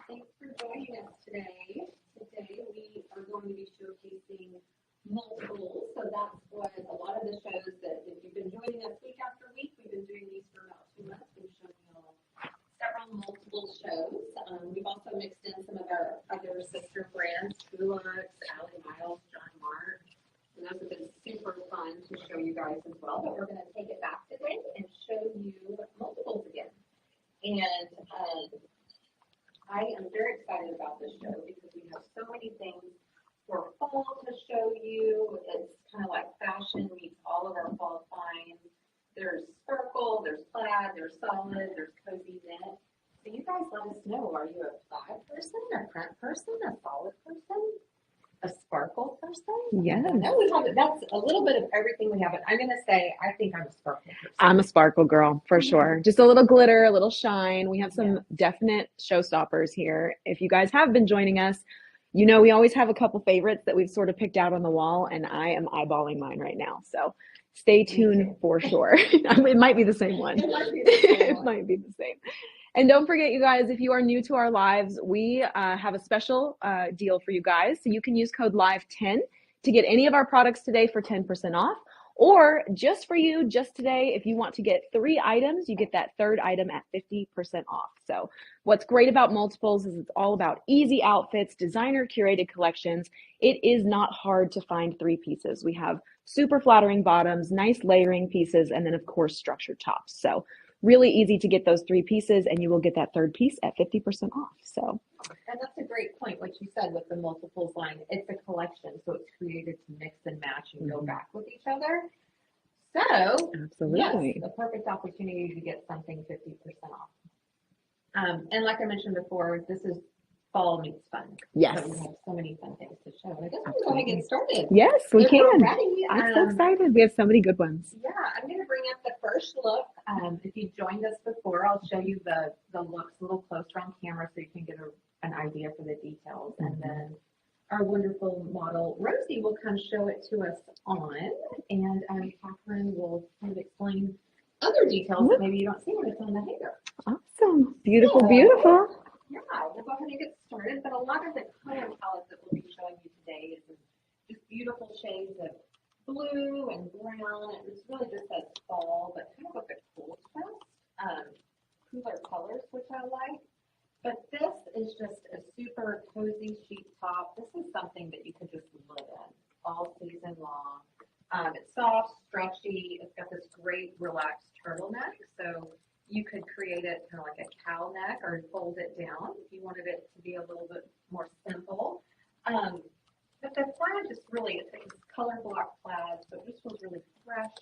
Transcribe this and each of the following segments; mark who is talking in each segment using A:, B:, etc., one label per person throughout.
A: Thanks for joining us today. Today we are going to be showcasing multiples. So that's what a lot of the shows that if you've been joining us week after week, we've been doing these for about 2 months. We've shown you all several multiple shows. We've also mixed in some of our other sister brands, Trulux, Alley Miles, John Mark. And those have been super fun to show you guys as well. But we're going to take it back today and show you multiples again. And I am very excited about this show because we have so many things for fall to show you. It's kind of like fashion meets all of our fall finds. There's sparkle, there's plaid, there's solid, there's cozy knit. So you guys let us know, are you a plaid person, a print person, a solid person, a sparkle person?
B: Yes.
A: No, we have it. That's a little bit of everything we have. But I'm going to say I think I'm a sparkle person.
B: I'm a sparkle girl for sure. Just a little glitter, a little shine. We have some definite showstoppers here. If you guys have been joining us, you know we always have a couple favorites that we've sort of picked out on the wall, and I am eyeballing mine right now. So stay tuned for sure. It might be the same one. It might be the same. And don't forget, you guys, if you are new to our lives, we have a special deal for you guys. So you can use code LIVE10 to get any of our products today for 10% off. Or just for you, just today, if you want to get 3 items, you get that third item at 50% off. So what's great about multiples is it's all about easy outfits, designer curated collections. It is not hard to find 3 pieces. We have super flattering bottoms, nice layering pieces, and then of course structured tops. So really easy to get those 3 pieces, and you will get that third piece at 50% off. So,
A: and that's a great point, what you said with the multiples line. It's a collection, so it's created to mix and match and go back with each other. So,
B: absolutely,
A: yes, the perfect opportunity to get something 50% off. And like I mentioned before, this is fall meets fun.
B: Yes.
A: So we have so many fun things to show. I guess we're going to get started.
B: Yes, we can.
A: Ready.
B: I'm so excited. We have so many good ones.
A: Yeah, I'm going to bring up the first look. If you joined us before, I'll show you the looks a little closer on camera so you can get an idea for the details. And then our wonderful model, Rosie, will come show it to us on. And Catherine will kind of explain other details that maybe you don't see when it's on the hanger.
B: Awesome. Beautiful, beautiful.
A: Yeah, we'll go ahead and get started. But a lot of the color palette that we'll be showing you today is just beautiful shades of blue and brown. It's really just that fall, but kind of a bit cool twist. Cooler colors, which I like. But this is just a super cozy sheet top. This is something that you could just live in all season long. It's soft, stretchy. It's got this great relaxed turtleneck. So you could create it kind of like a cow neck or fold it down if you wanted it to be a little bit more simple. But the plaid just really, it's color block plaid, so it just feels really fresh.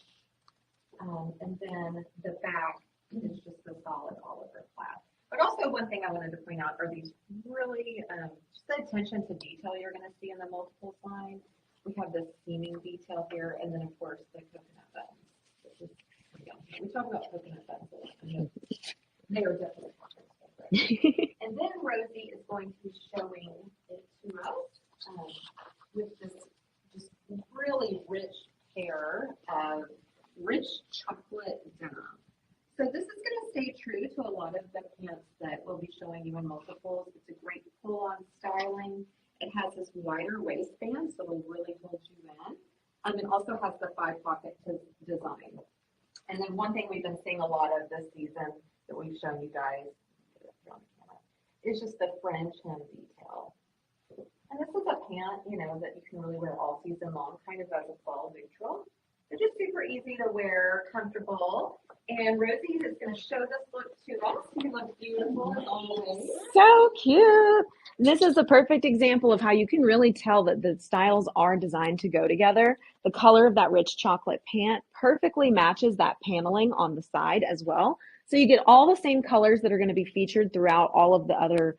A: And then the back is just the solid Oliver plaid. But also one thing I wanted to point out are these really, just the attention to detail you're going to see in the multiples line. We have this seaming detail here, and then of course the coconut buttons. We talk about coconut buttons a lot. They are definitely popular. And then Rosie is going to be showing it to us with this just really rich pair of rich chocolate denim. So this is going to stay true to a lot of the pants that we'll be showing you in multiples. It's a great pull-on styling. It has this wider waistband, so it'll really hold you in. It also has the 5-pocket design. And then one thing we've been seeing a lot of this season that we've shown you guys is just the fringe hem detail. And this is a pant, that you can really wear all season long, kind of as a fall neutral. They're just super easy to wear, comfortable. And Rosie is going to show this look to us. You look beautiful as always.
B: So cute. This is a perfect example of how you can really tell that the styles are designed to go together. The color of that rich chocolate pant perfectly matches that paneling on the side as well. So you get all the same colors that are going to be featured throughout all of the other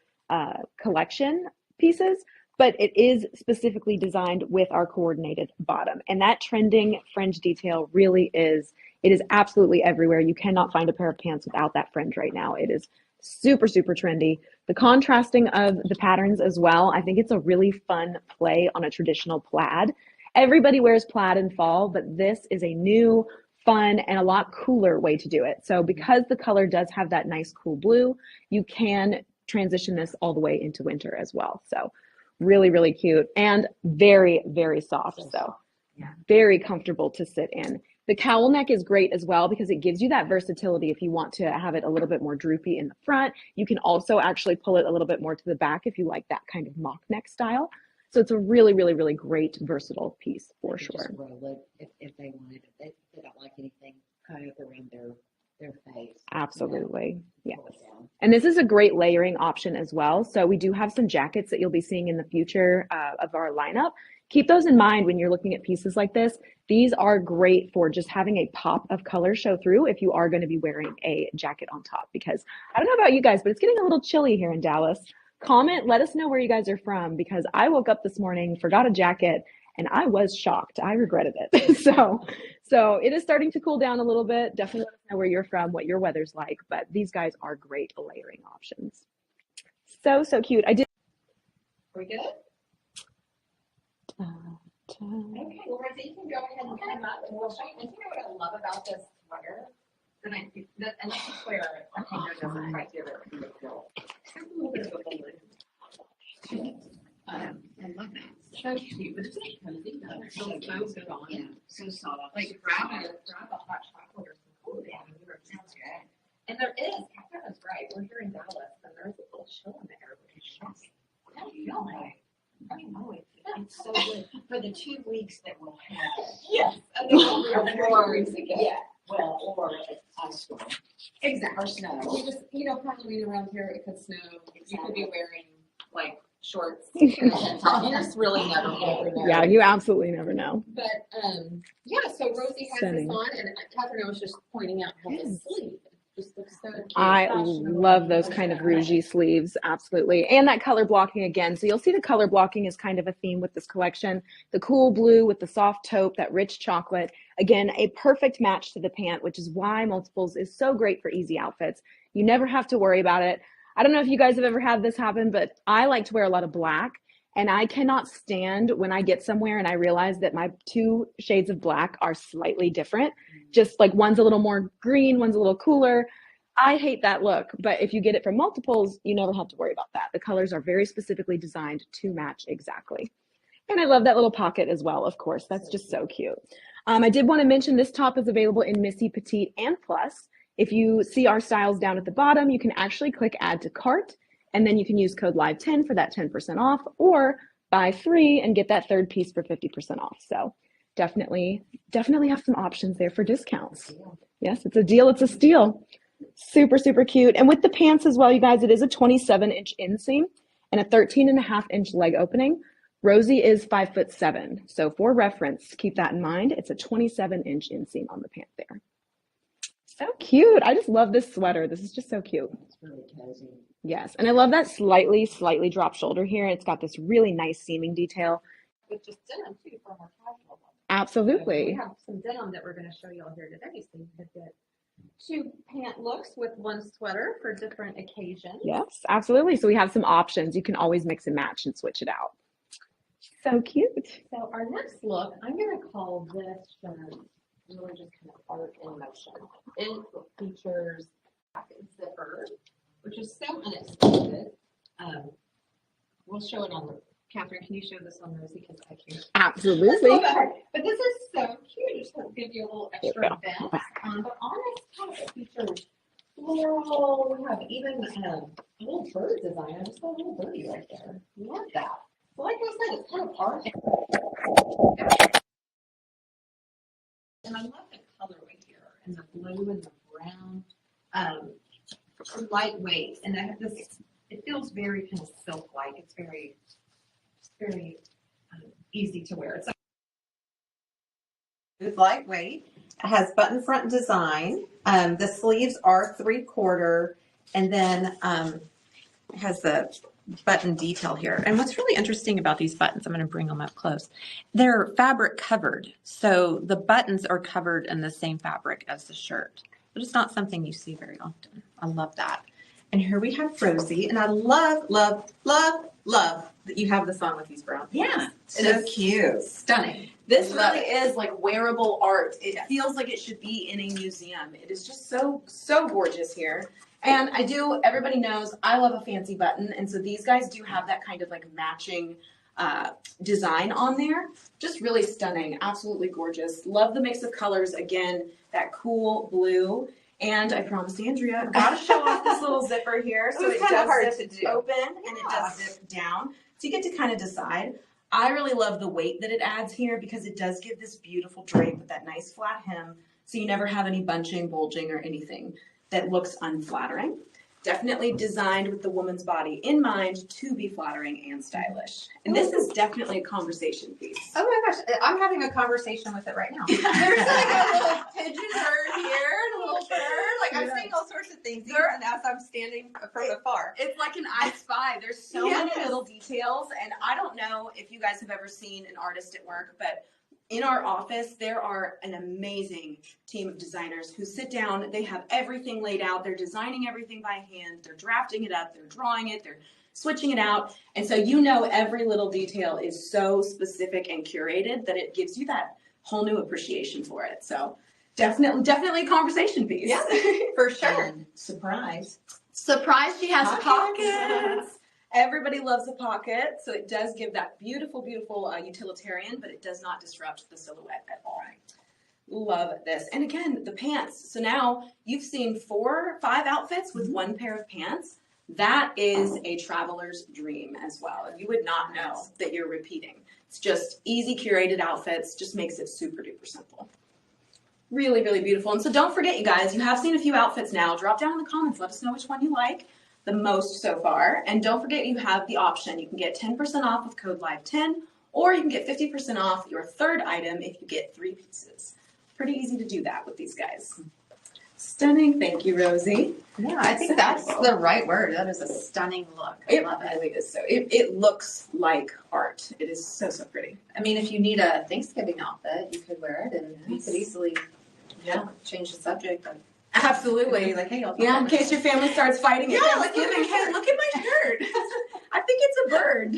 B: collection pieces, but it is specifically designed with our coordinated bottom. And that trending fringe detail really is, it is absolutely everywhere. You cannot find a pair of pants without that fringe right now. It is super, super trendy. The contrasting of the patterns as well, I think it's a really fun play on a traditional plaid. Everybody wears plaid in fall, but this is a new, fun, and a lot cooler way to do it. So because the color does have that nice cool blue, you can transition this all the way into winter as well. So really, really cute and very, very soft. So
C: Yeah.
B: very comfortable to sit in. The cowl neck is great as well because it gives you that versatility if you want to have it a little bit more droopy in the front. You can also actually pull it a little bit more to the back if you like that kind of mock neck style. So it's a really, really, really great versatile piece for
C: They could
B: sure.
C: just roll it if they wanted it. They don't like anything kind of around their face.
B: Absolutely.
C: Yeah.
B: Yes.
C: Pull it down.
B: And this is a great layering option as well. So we do have some jackets that you'll be seeing in the future of our lineup. Keep those in mind when you're looking at pieces like this. These are great for just having a pop of color show through if you are going to be wearing a jacket on top, because I don't know about you guys, but it's getting a little chilly here in Dallas. Comment, let us know where you guys are from, because I woke up this morning, forgot a jacket, and I was shocked. I regretted it. So it is starting to cool down a little bit. Definitely let us know where you're from, what your weather's like, but these guys are great layering options. So, so cute. I did.
A: Are we good? Okay, well, Rosie, you can go ahead and come up and we'll show you. And you know what I love about this sweater? And I swear, I think there doesn't quite do it. It's a little bit of a balloon. I love that. So cute, but it's like cozy. It feels so good on.
C: Yeah, so soft.
A: Like grab a hot chocolate or some cool down. Sounds good. And there is, Catherine was right. We're here in Dallas, and there's a little chill in the air, which is just, I don't feel like.
C: I know it's so good for the 2 weeks that we'll have it.
A: Yes. And then we'll be
C: Or,
A: weeks again.
C: yeah, well, or ice storm
A: Exactly.
C: or snow.
A: We just, Halloween around here, it could snow. You could be wearing like shorts. And a tank top. You just really never know.
B: Yeah, you absolutely never know.
A: But yeah. So Rosie has
B: Stunning.
A: this on, and Catherine was just pointing out how the sleeve just looks so cute.
B: I
A: Fashionable.
B: love those kind of rougey sleeves, absolutely. And that color blocking again. So you'll see the color blocking is kind of a theme with this collection. The cool blue with the soft taupe, that rich chocolate. Again, a perfect match to the pant, which is why multiples is so great for easy outfits. You never have to worry about it. I don't know if you guys have ever had this happen, but I like to wear a lot of black. And I cannot stand when I get somewhere and I realize that my 2 shades of black are slightly different. Just like one's a little more green, one's a little cooler. I hate that look, but if you get it from multiples, you never have to worry about that. The colors are very specifically designed to match exactly. And I love that little pocket as well, of course. That's just so cute. I did want to mention this top is available in Missy, Petite, and Plus. If you see our styles down at the bottom, you can actually click Add to Cart, and then you can use code LIVE10 for that 10% off, or buy 3 and get that 3rd piece for 50% off. So definitely have some options there for discounts. Yes, it's a deal. It's a steal. Super, super cute. And with the pants as well, you guys, it is a 27-inch inseam and a 13.5-inch leg opening. Rosie is 5'7". So for reference, keep that in mind. It's a 27-inch inseam on the pant there. So cute. I just love this sweater. This is just so cute.
C: It's really cozy.
B: Yes. And I love that slightly drop shoulder here. It's got this really nice seaming detail.
A: With just denim too for a more casual look.
B: Absolutely.
A: We have some denim that we're going to show you all here today, so you could get 2 pant looks with 1 sweater for different occasions.
B: Yes, absolutely. So we have some options. You can always mix and match and switch it out. So cute.
A: So our next look, I'm going to call this shirt really just kind of art in motion. It features pocket zipper, which is so unexpected. We'll show it on the, Catherine, can you show this on Rosie? Because I can't.
B: Absolutely.
A: But this is so cute. Just to give you a little extra
B: There we
A: vent. But on this top, it features floral. We have even a little bird design. I just saw a little birdie right there. Love that. So like I said, it's kind of art. And I love the colorway here, and the blue and the brown. It's lightweight, and I have this. It feels very kind of silk-like. It's very easy to wear. It's lightweight. It has button front design. The sleeves are 3/4, and then it has the button detail here. And what's really interesting about these buttons, I'm going to bring them up close. They're fabric covered, so the buttons are covered in the same fabric as the shirt. But it's not something you see very often. I love that.
D: And here we have Rosie, and I love, love, love, love that you have this on with these brown pants.
C: Yeah,
D: It
C: so
D: is
C: cute.
D: stunning.
E: This
D: Love
E: really is like wearable art. It feels like it should be in a museum. It is just so gorgeous here. And everybody knows I love a fancy button. And so these guys do have that kind of like matching design on there. Just really stunning. Absolutely gorgeous. Love the mix of colors. Again, that cool blue. And I promised Andrea, I've got to show off this little zipper here. So it does zip open and it does zip down. So you get to kind of decide. I really love the weight that it adds here because it does give this beautiful drape with that nice flat hem. So you never have any bunching, bulging, or anything that looks unflattering. Definitely designed with the woman's body in mind to be flattering and stylish. And this is definitely a conversation piece.
D: Oh my gosh, I'm having a conversation with it right now. There's like a little pigeon bird here and a little bird. Like I'm seeing all sorts of things even as I'm standing from afar.
E: It's like an I Spy. There's so many little details. And I don't know if you guys have ever seen an artist at work, but in our office, there are an amazing team of designers who sit down. They have everything laid out. They're designing everything by hand. They're drafting it up. They're drawing it. They're switching it out. And so every little detail is so specific and curated that it gives you that whole new appreciation for it. So definitely a conversation piece.
D: Yeah, for sure.
C: And surprise.
E: Surprise, she has
D: Pockets.
E: pockets. Everybody loves a pocket, so it does give that beautiful utilitarian, but it does not disrupt the silhouette at all. Love this. And again, the pants. So now you've seen 4 or 5 outfits with one pair of pants. That is a traveler's dream as well. You would not know that you're repeating. It's just easy curated outfits, just makes it super duper simple. Really, really beautiful. And so don't forget, you guys, you have seen a few outfits now. Drop down in the comments. Let us know which one you like the most so far. And don't forget, you have the option. You can get 10% off with code LIVE10, or you can get 50% off your third item if you get 3 pieces. Pretty easy to do that with these guys. Stunning. Thank you, Rosie.
D: Yeah, I think that's the right word. That is a stunning look. I love it.
E: Really is. So it looks like art. It is so pretty.
D: I mean, if you need a Thanksgiving outfit, you could wear it and you could easily change the subject.
E: Absolutely.
D: Like, hey,
E: in case your family starts fighting at Thanksgiving. Hey, look at my shirt. I think it's a bird.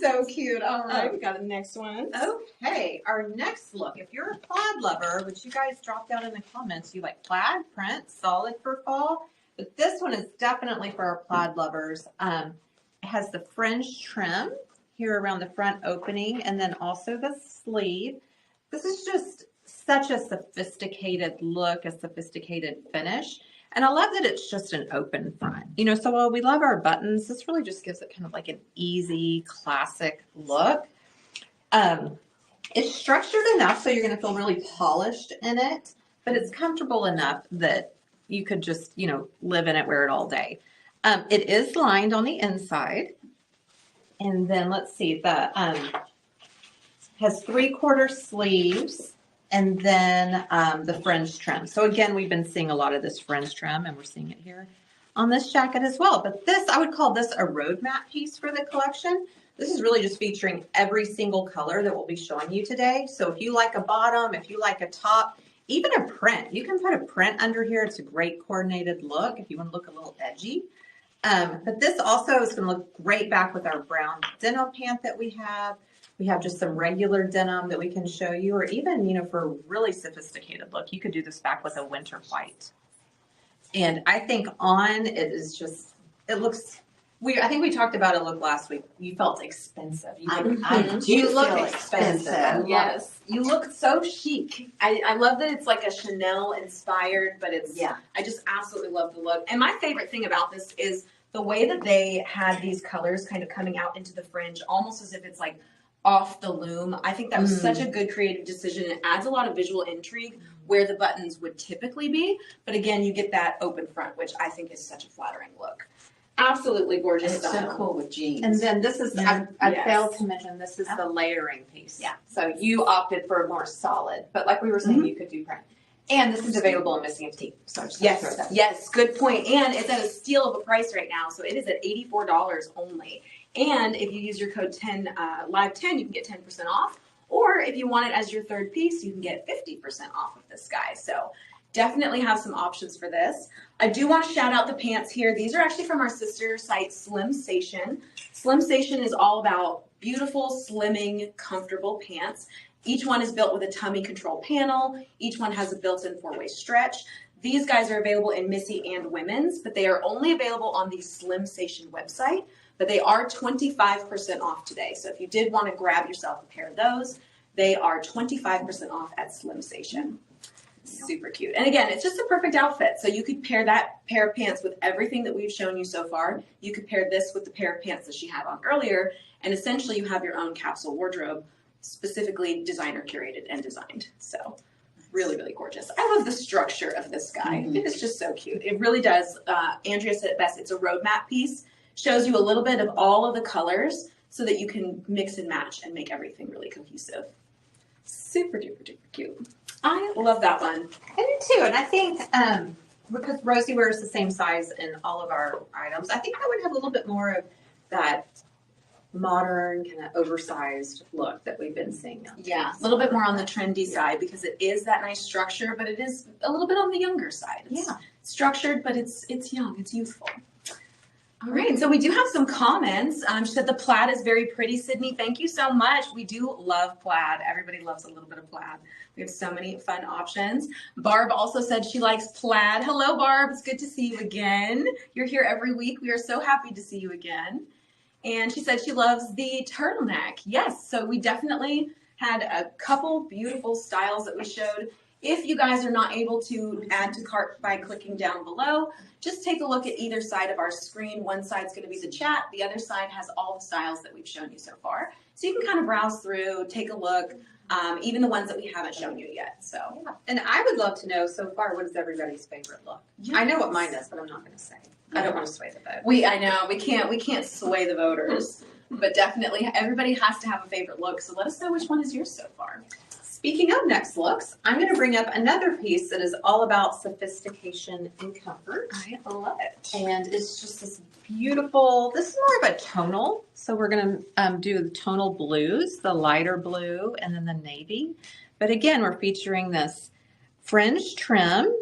E: So cute. All right, we got the next one.
D: Okay, our next look. If you're a plaid lover, would you guys drop down in the comments? You like plaid, print, solid for fall? But this one is definitely for our plaid lovers. It has the fringe trim here around the front opening and then also the sleeve. This is just such a sophisticated look, a sophisticated finish. And I love that it's just an open front. So while we love our buttons, this really just gives it kind of like an easy, classic look. It's structured enough so you're going to feel really polished in it, but it's comfortable enough that you could just, live in it, wear it all day. It is lined on the inside. And then let's see, the has 3/4 sleeves. And then the fringe trim. So again, we've been seeing a lot of this fringe trim and we're seeing it here on this jacket as well. But this, I would call this a roadmap piece for the collection. This is really just featuring every single color that we'll be showing you today. So if you like a bottom, if you like a top, even a print, you can put a print under here. It's a great coordinated look if you want to look a little edgy. But this also is going to look great back with our brown denim pant that we have. We have just some regular denim that we can show you, or even, for a really sophisticated look, you could do this back with a winter white. And I think it is just, it looks weird. I think we talked about a look last week. You felt expensive.
C: I do
D: look
C: feel
D: expensive.
E: Yes. You look so chic. I love that it's like a Chanel inspired, but I just absolutely love the look. And my favorite thing about this is the way that they had these colors kind of coming out into the fringe, almost as if it's like off the loom. I think that was such a good creative decision. It adds a lot of visual intrigue where the buttons would typically be. But again, you get that open front, which I think is such a flattering look. Absolutely gorgeous.
C: It's so cool with jeans.
D: And then this is, I failed to mention, this is the layering piece.
E: Yeah.
D: So you opted for a more solid, but like we were saying, you could do print. And this is available in Missy and Tea. So
E: Yes, good point. And it's at a steal of a price right now. So it is at $84 only. And if you use your code LIVE10, you can get 10% off. Or if you want it as your third piece, you can get 50% off of this guy. So definitely have some options for this. I do want to shout out the pants here. These are actually from our sister site, Slim Station. Slim Station is all about beautiful, slimming, comfortable pants. Each one is built with a tummy control panel. Each one has a built-in 4-way stretch. These guys are available in Missy and women's, but they are only available on the Slim Station website. But they are 25% off today. So if you did want to grab yourself a pair of those, they are 25% off at Slim Station. Super cute. And again, it's just a perfect outfit. So you could pair that pair of pants with everything that we've shown you so far. You could pair this with the pair of pants that she had on earlier. And essentially you have your own capsule wardrobe, specifically designer curated and designed. So really, really gorgeous. I love the structure of this guy. It is just so cute. It really does. Andrea said it best. It's a roadmap piece. Shows you a little bit of all of the colors so that you can mix and match and make everything really cohesive. Super duper duper cute. I love that one.
D: I do too, and I think because Rosie wears the same size in all of our items, I think I would have a little bit more of that modern kind of oversized look that we've been seeing now.
E: Yeah, a little bit more on the trendy side because it is that nice structure, but it is a little bit on the younger side. It's structured, but it's young, it's youthful. All right, so we do have some comments. She said the plaid is very pretty, Sydney. Thank you so much. We do love plaid. Everybody loves a little bit of plaid. We have so many fun options. Barb also said she likes plaid. Hello, Barb. It's good to see you again. You're here every week. We are so happy to see you again. And she said she loves the turtleneck. Yes, so we definitely had a couple beautiful styles that we showed. If you guys are not able to add to cart by clicking down below, just take a look at either side of our screen. One side's going to be the chat. The other side has all the styles that we've shown you so far. So you can kind of browse through, take a look, even the ones that we haven't shown you yet. So,
D: And I would love to know so far, what is everybody's favorite look? I know what mine is, but I'm not going to say. I don't want to sway the vote.
E: I know we can't sway the voters, but definitely everybody has to have a favorite look. So let us know which one is yours so far.
D: Speaking of next looks, I'm going to bring up another piece that is all about sophistication and comfort.
E: I love it.
D: And it's just this beautiful, this is more of a tonal. So we're going to do the tonal blues, the lighter blue, and then the navy. But again, we're featuring this fringe trim.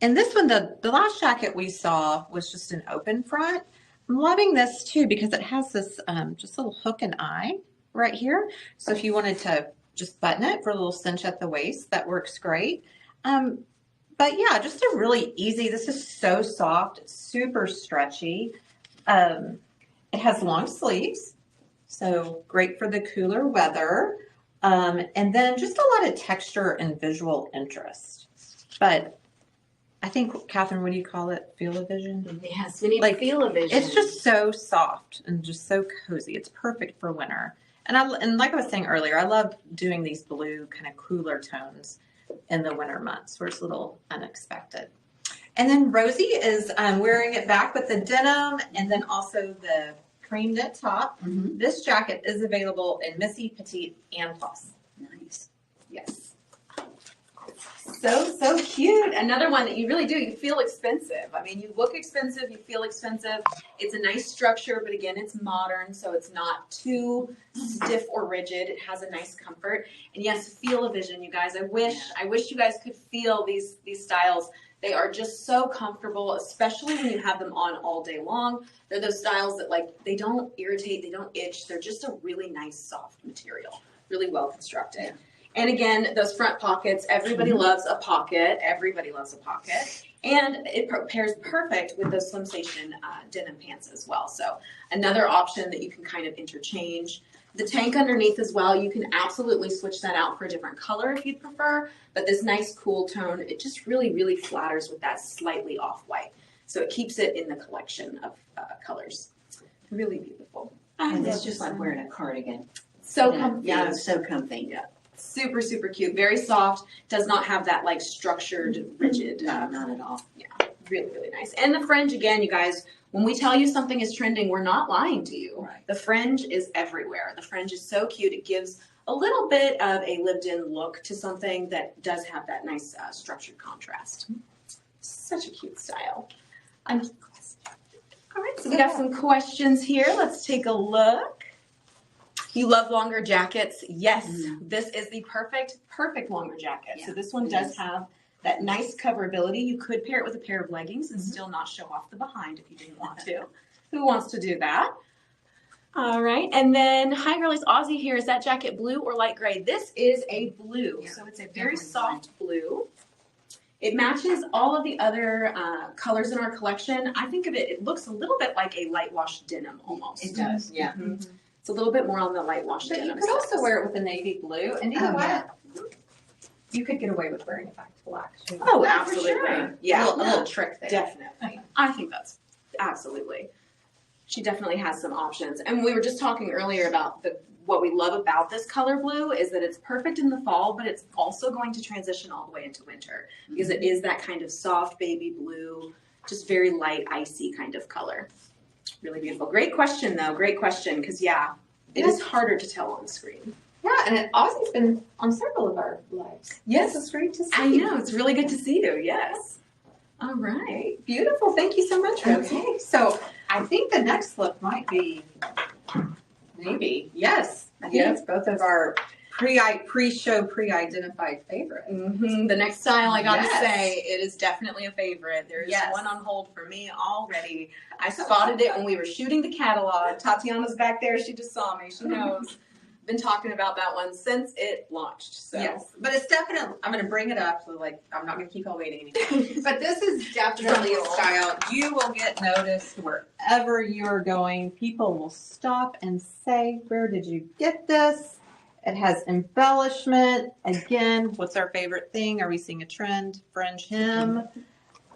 D: And this one, the last jacket we saw was just an open front. I'm loving this too because it has this just little hook and eye right here. So if you wanted to just button it for a little cinch at the waist, that works great. But yeah, just a really easy, this is so soft, super stretchy. It has long sleeves, so great for the cooler weather. And then just a lot of texture and visual interest. But I think, Catherine, what do you call it? Feel-o-vision?
C: Yes, we need
D: Like,
C: feel-o-vision.
D: It's just so soft and just so cozy. It's perfect for winter. And like I was saying earlier, I love doing these blue kind of cooler tones in the winter months where it's a little unexpected. And then Rosie is wearing it back with the denim and then also the cream knit top. This jacket is available in Missy, Petite, and Plus.
C: Nice.
E: Yes. So cute. Another one that you really do, you feel expensive. I mean, you look expensive, you feel expensive. It's a nice structure, but again, it's modern, so it's not too stiff or rigid. It has a nice comfort. And yes, feel-o-vision, you guys. I wish you guys could feel these styles. They are just so comfortable, especially when you have them on all day long. They're those styles that they don't irritate, they don't itch. They're just a really nice soft material, really well constructed. Yeah. And again, those front pockets, everybody loves a pocket. Everybody loves a pocket. And it pairs perfect with those Slim Station denim pants as well. So another option that you can kind of interchange. The tank underneath as well, you can absolutely switch that out for a different color if you'd prefer. But this nice cool tone, it just really, really flatters with that slightly off-white. So it keeps it in the collection of colors. Really beautiful.
C: And it's just like wearing a cardigan.
E: So comfy.
C: Yeah, it's so comfy. Yeah.
E: Super, super cute. Very soft. Does not have that structured, rigid.
C: No, not at all.
E: Yeah, really, really nice. And the fringe, again, you guys, when we tell you something is trending, we're not lying to you.
C: Right.
E: The fringe is everywhere. The fringe is so cute. It gives a little bit of a lived-in look to something that does have that nice structured contrast. Such a cute style. All right, so we got some questions here. Let's take a look. You love longer jackets. Yes, this is the perfect longer jacket.
C: Yeah,
E: so this one
C: it
E: does
C: is.
E: have that nice coverability. You could pair it with a pair of leggings and still not show off the behind if you didn't want to. Who wants to do that? All right, and then hi girlies, Aussie here. Is that jacket blue or light gray? This is a blue,
C: Yeah,
E: so it's a very
C: definitely
E: soft blue. It matches all of the other colors in our collection. I think of it, it looks a little bit like a light wash denim almost.
C: It does, yeah.
E: Mhm. It's a little bit more on the light wash
D: But
E: denim.
D: you could also
E: side.
D: wear it with a navy blue, and you know
C: Oh,
D: what?
C: yeah.
D: You could get away with wearing it back to black. too.
E: Oh,
D: Yeah, for
E: absolutely.
D: sure.
E: Yeah.
D: A little trick there.
E: Definitely. I think that's absolutely. She definitely has some options. And we were just talking earlier about what we love about this color blue is that it's perfect in the fall, but it's also going to transition all the way into winter because it is that kind of soft baby blue, just very light, icy kind of color. Really beautiful. Great question though. Great question. Because yeah, it is harder to tell on the screen.
D: Yeah, and Aussie's been on several of our lives.
E: Yes.
D: It's great to see.
E: I know. It's really good to see you. Yes. All right.
D: Beautiful. Thank you so much, Rosie.
E: Okay.
D: So I think the next look might be, maybe, yes. I think
E: Yeah.
D: it's both of our pre-show, pre-identified favorites.
E: The next style, I gotta
D: Yes.
E: say, it is definitely a favorite. There is
D: Yes.
E: one on hold for me already. I spotted it when we were shooting the catalog. Tatiana's back there. She just saw me. She knows. Been talking about that one since it launched. So.
D: Yes, but it's definitely, I'm going to bring it up, so like, I'm not going to keep on waiting anymore. But this is definitely a style, you will get noticed wherever you're going. People will stop and say, where did you get this? It has embellishment. Again, what's our favorite thing? Are we seeing a trend? Fringe hem.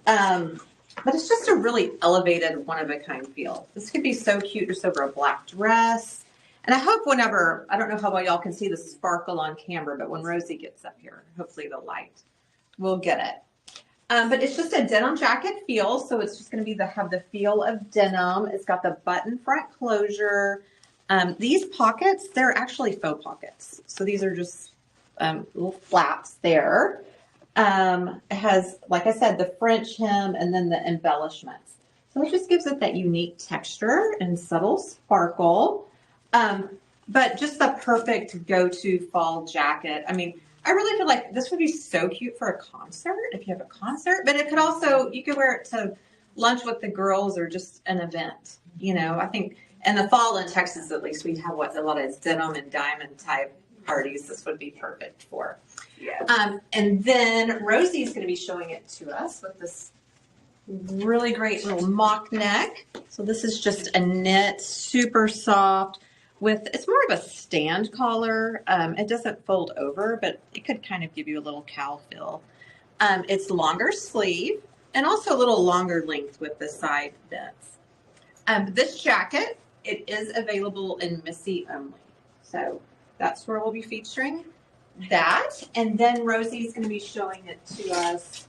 D: But it's just a really elevated, one-of-a-kind feel. This could be so cute just over a black dress. And I hope whenever, I don't know how well y'all can see the sparkle on camera, but when Rosie gets up here, hopefully the light will get it. But it's just a denim jacket feel, so it's just going to have the feel of denim. It's got the button front closure. These pockets, they're actually faux pockets. So these are just little flaps there. It has, like I said, the French hem and then the embellishments. So it just gives it that unique texture and subtle sparkle. But just the perfect go-to fall jacket. I mean, I really feel like this would be so cute for a concert, if you have a concert, but it could also, you could wear it to lunch with the girls or just an event. You know, I think in the fall in Texas, at least, we have a lot of denim and diamond type parties. This would be perfect for.
E: Yeah.
D: And then Rosie's going to be showing it to us with this really great little mock neck. So this is just a knit, super soft. It's more of a stand collar. It doesn't fold over, but it could kind of give you a little cowl feel. It's longer sleeve and also a little longer length with the side bits. This jacket, it is available in Missy only. So that's where we'll be featuring that. And then Rosie's going to be showing it to us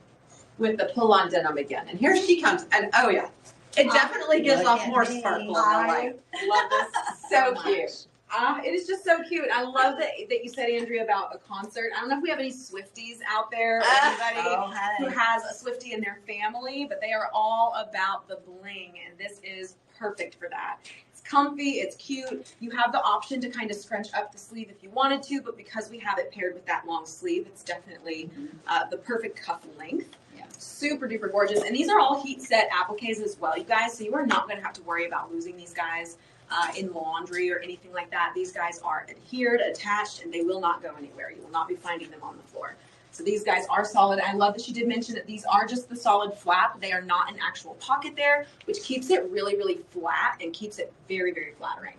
D: with the pull-on denim again. And here she comes. And oh yeah. It definitely gives
C: Look
D: off
C: at
D: more
C: me.
D: sparkle in the light.
E: Love this
D: So
E: much.
D: cute.
E: It is just so cute. I love that you said, Andrea, about a concert. I don't know if we have any Swifties out there or anybody who has a Swiftie in their family, but they are all about the bling, and this is perfect for that. It's comfy, it's cute. You have the option to kind of scrunch up the sleeve if you wanted to, but because we have it paired with that long sleeve, it's definitely the perfect cuff length.
C: Yeah.
E: Super duper gorgeous. And these are all heat set appliques as well, you guys, so you are not going to have to worry about losing these guys in laundry or anything like that. These guys are adhered, attached, and they will not go anywhere. You will not be finding them on the floor. So these guys are solid. I love that she did mention that these are just the solid flap. They are not an actual pocket there, which keeps it really, really flat and keeps it very, very flattering.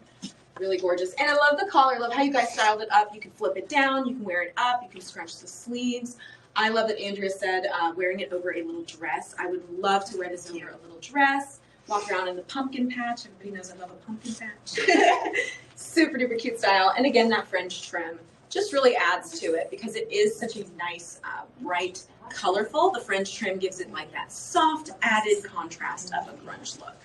E: Really gorgeous. And I love the collar. I love how you guys styled it up. You can flip it down. You can wear it up. You can scrunch the sleeves. I love that Andrea said wearing it over a little dress. I would love to wear this over a little dress. Walk around in the pumpkin patch. Everybody knows I love a pumpkin patch. Super duper cute style. And again, that French trim just really adds to it because it is such a nice, bright, colorful. The French trim gives it like that soft added contrast of a grunge look.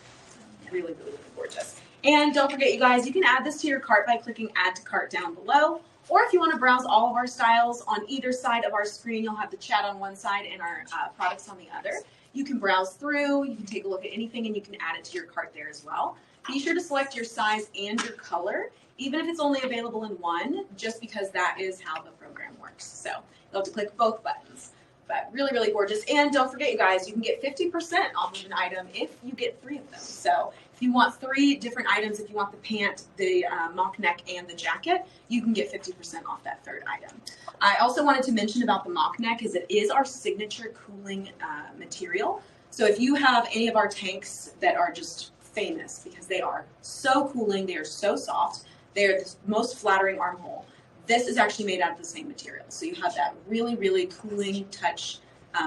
E: Really, really, really gorgeous. And don't forget, you guys, you can add this to your cart by clicking add to cart down below. Or if you want to browse all of our styles on either side of our screen, you'll have the chat on one side and our products on the other. You can browse through, you can take a look at anything, and you can add it to your cart there as well. Be sure to select your size and your color, even if it's only available in one, just because that is how the program works. So you'll have to click both buttons. But really, really gorgeous. And don't forget, you guys, you can get 50% off of an item if you get 3 of them. So if you want 3 different items, if you want the pant, the mock neck, and the jacket, you can get 50% off that 3rd item. I also wanted to mention about the mock neck is it is our signature cooling material. So if you have any of our tanks that are just famous because they are so cooling, they are so soft, they're the most flattering armhole. This is actually made out of the same material. So you have that really, really cooling touch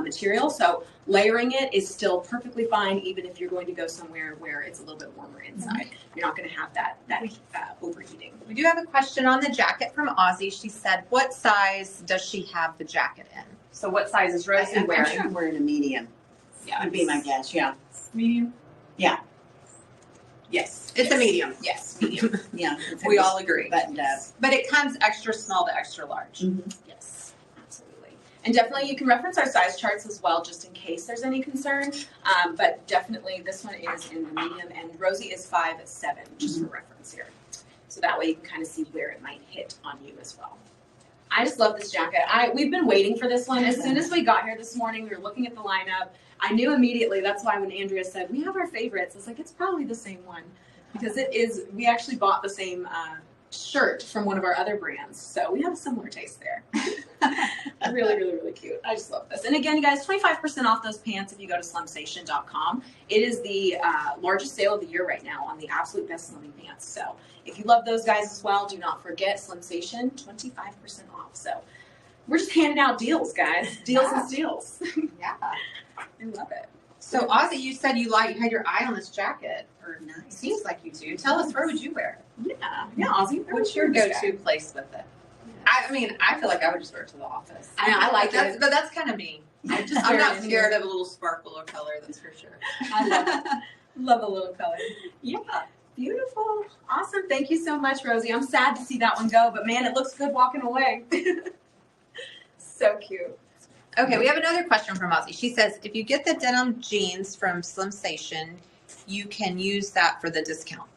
E: material. So layering it is still perfectly fine, even if you're going to go somewhere where it's a little bit warmer inside. You're not going to have that overheating.
D: We do have a question on the jacket from Ozzy. She said, what size does she have the jacket in? So what size is Rosie
C: I'm
D: wearing?
C: sure I'm wearing a medium.
E: Yeah,
C: Would be my guess. Yeah.
E: medium.
C: Yeah.
E: Yes,
D: It's a medium.
E: Yes, medium.
C: Yeah.
D: We all agree.
C: Buttoned up.
D: But it comes extra small to extra large.
E: Yes, absolutely. And definitely you can reference our size charts as well, just in case there's any concern. But definitely this one is in the medium, and Rosie is 5'7", just for reference here. So that way you can kind of see where it might hit on you as well. I just love this jacket. We've been waiting for this one. As soon as we got here this morning, we were looking at the lineup. I knew immediately. That's why when Andrea said, we have our favorites, I was like, it's probably the same one. Because it is, we actually bought the same shirt from one of our other brands. So we have a similar taste there. Really, really, really cute. I just love this. And again, you guys, 25% off those pants if you go to slimstation.com. It is the largest sale of the year right now on the absolute best slimming pants. So if you love those guys as well, do not forget Slim Station, 25% off. So we're just handing out deals, guys. Deals and steals.
D: Yeah.
E: I love it.
D: So Ozzy, you said you had your eye on this jacket.
C: Or nice.
D: Seems like you do. Tell us, where would you wear it?
E: Yeah, Ozzy.
D: What's your go-to place with it? I mean, I feel like I would just wear it to the office.
E: I know, I like
D: that's,
E: it.
D: But that's kind of me.
E: I'm
D: I'm not
E: scared
D: scared of a little sparkle or color, that's for sure.
E: I love it. Love a little color. Yeah. Beautiful. Awesome. Thank you so much, Rosie. I'm sad to see that one go, but man, it looks good walking away. So cute.
D: Okay, we have another question from Ozzy. She says, if you get the denim jeans from Slim Station, you can use that for the discount.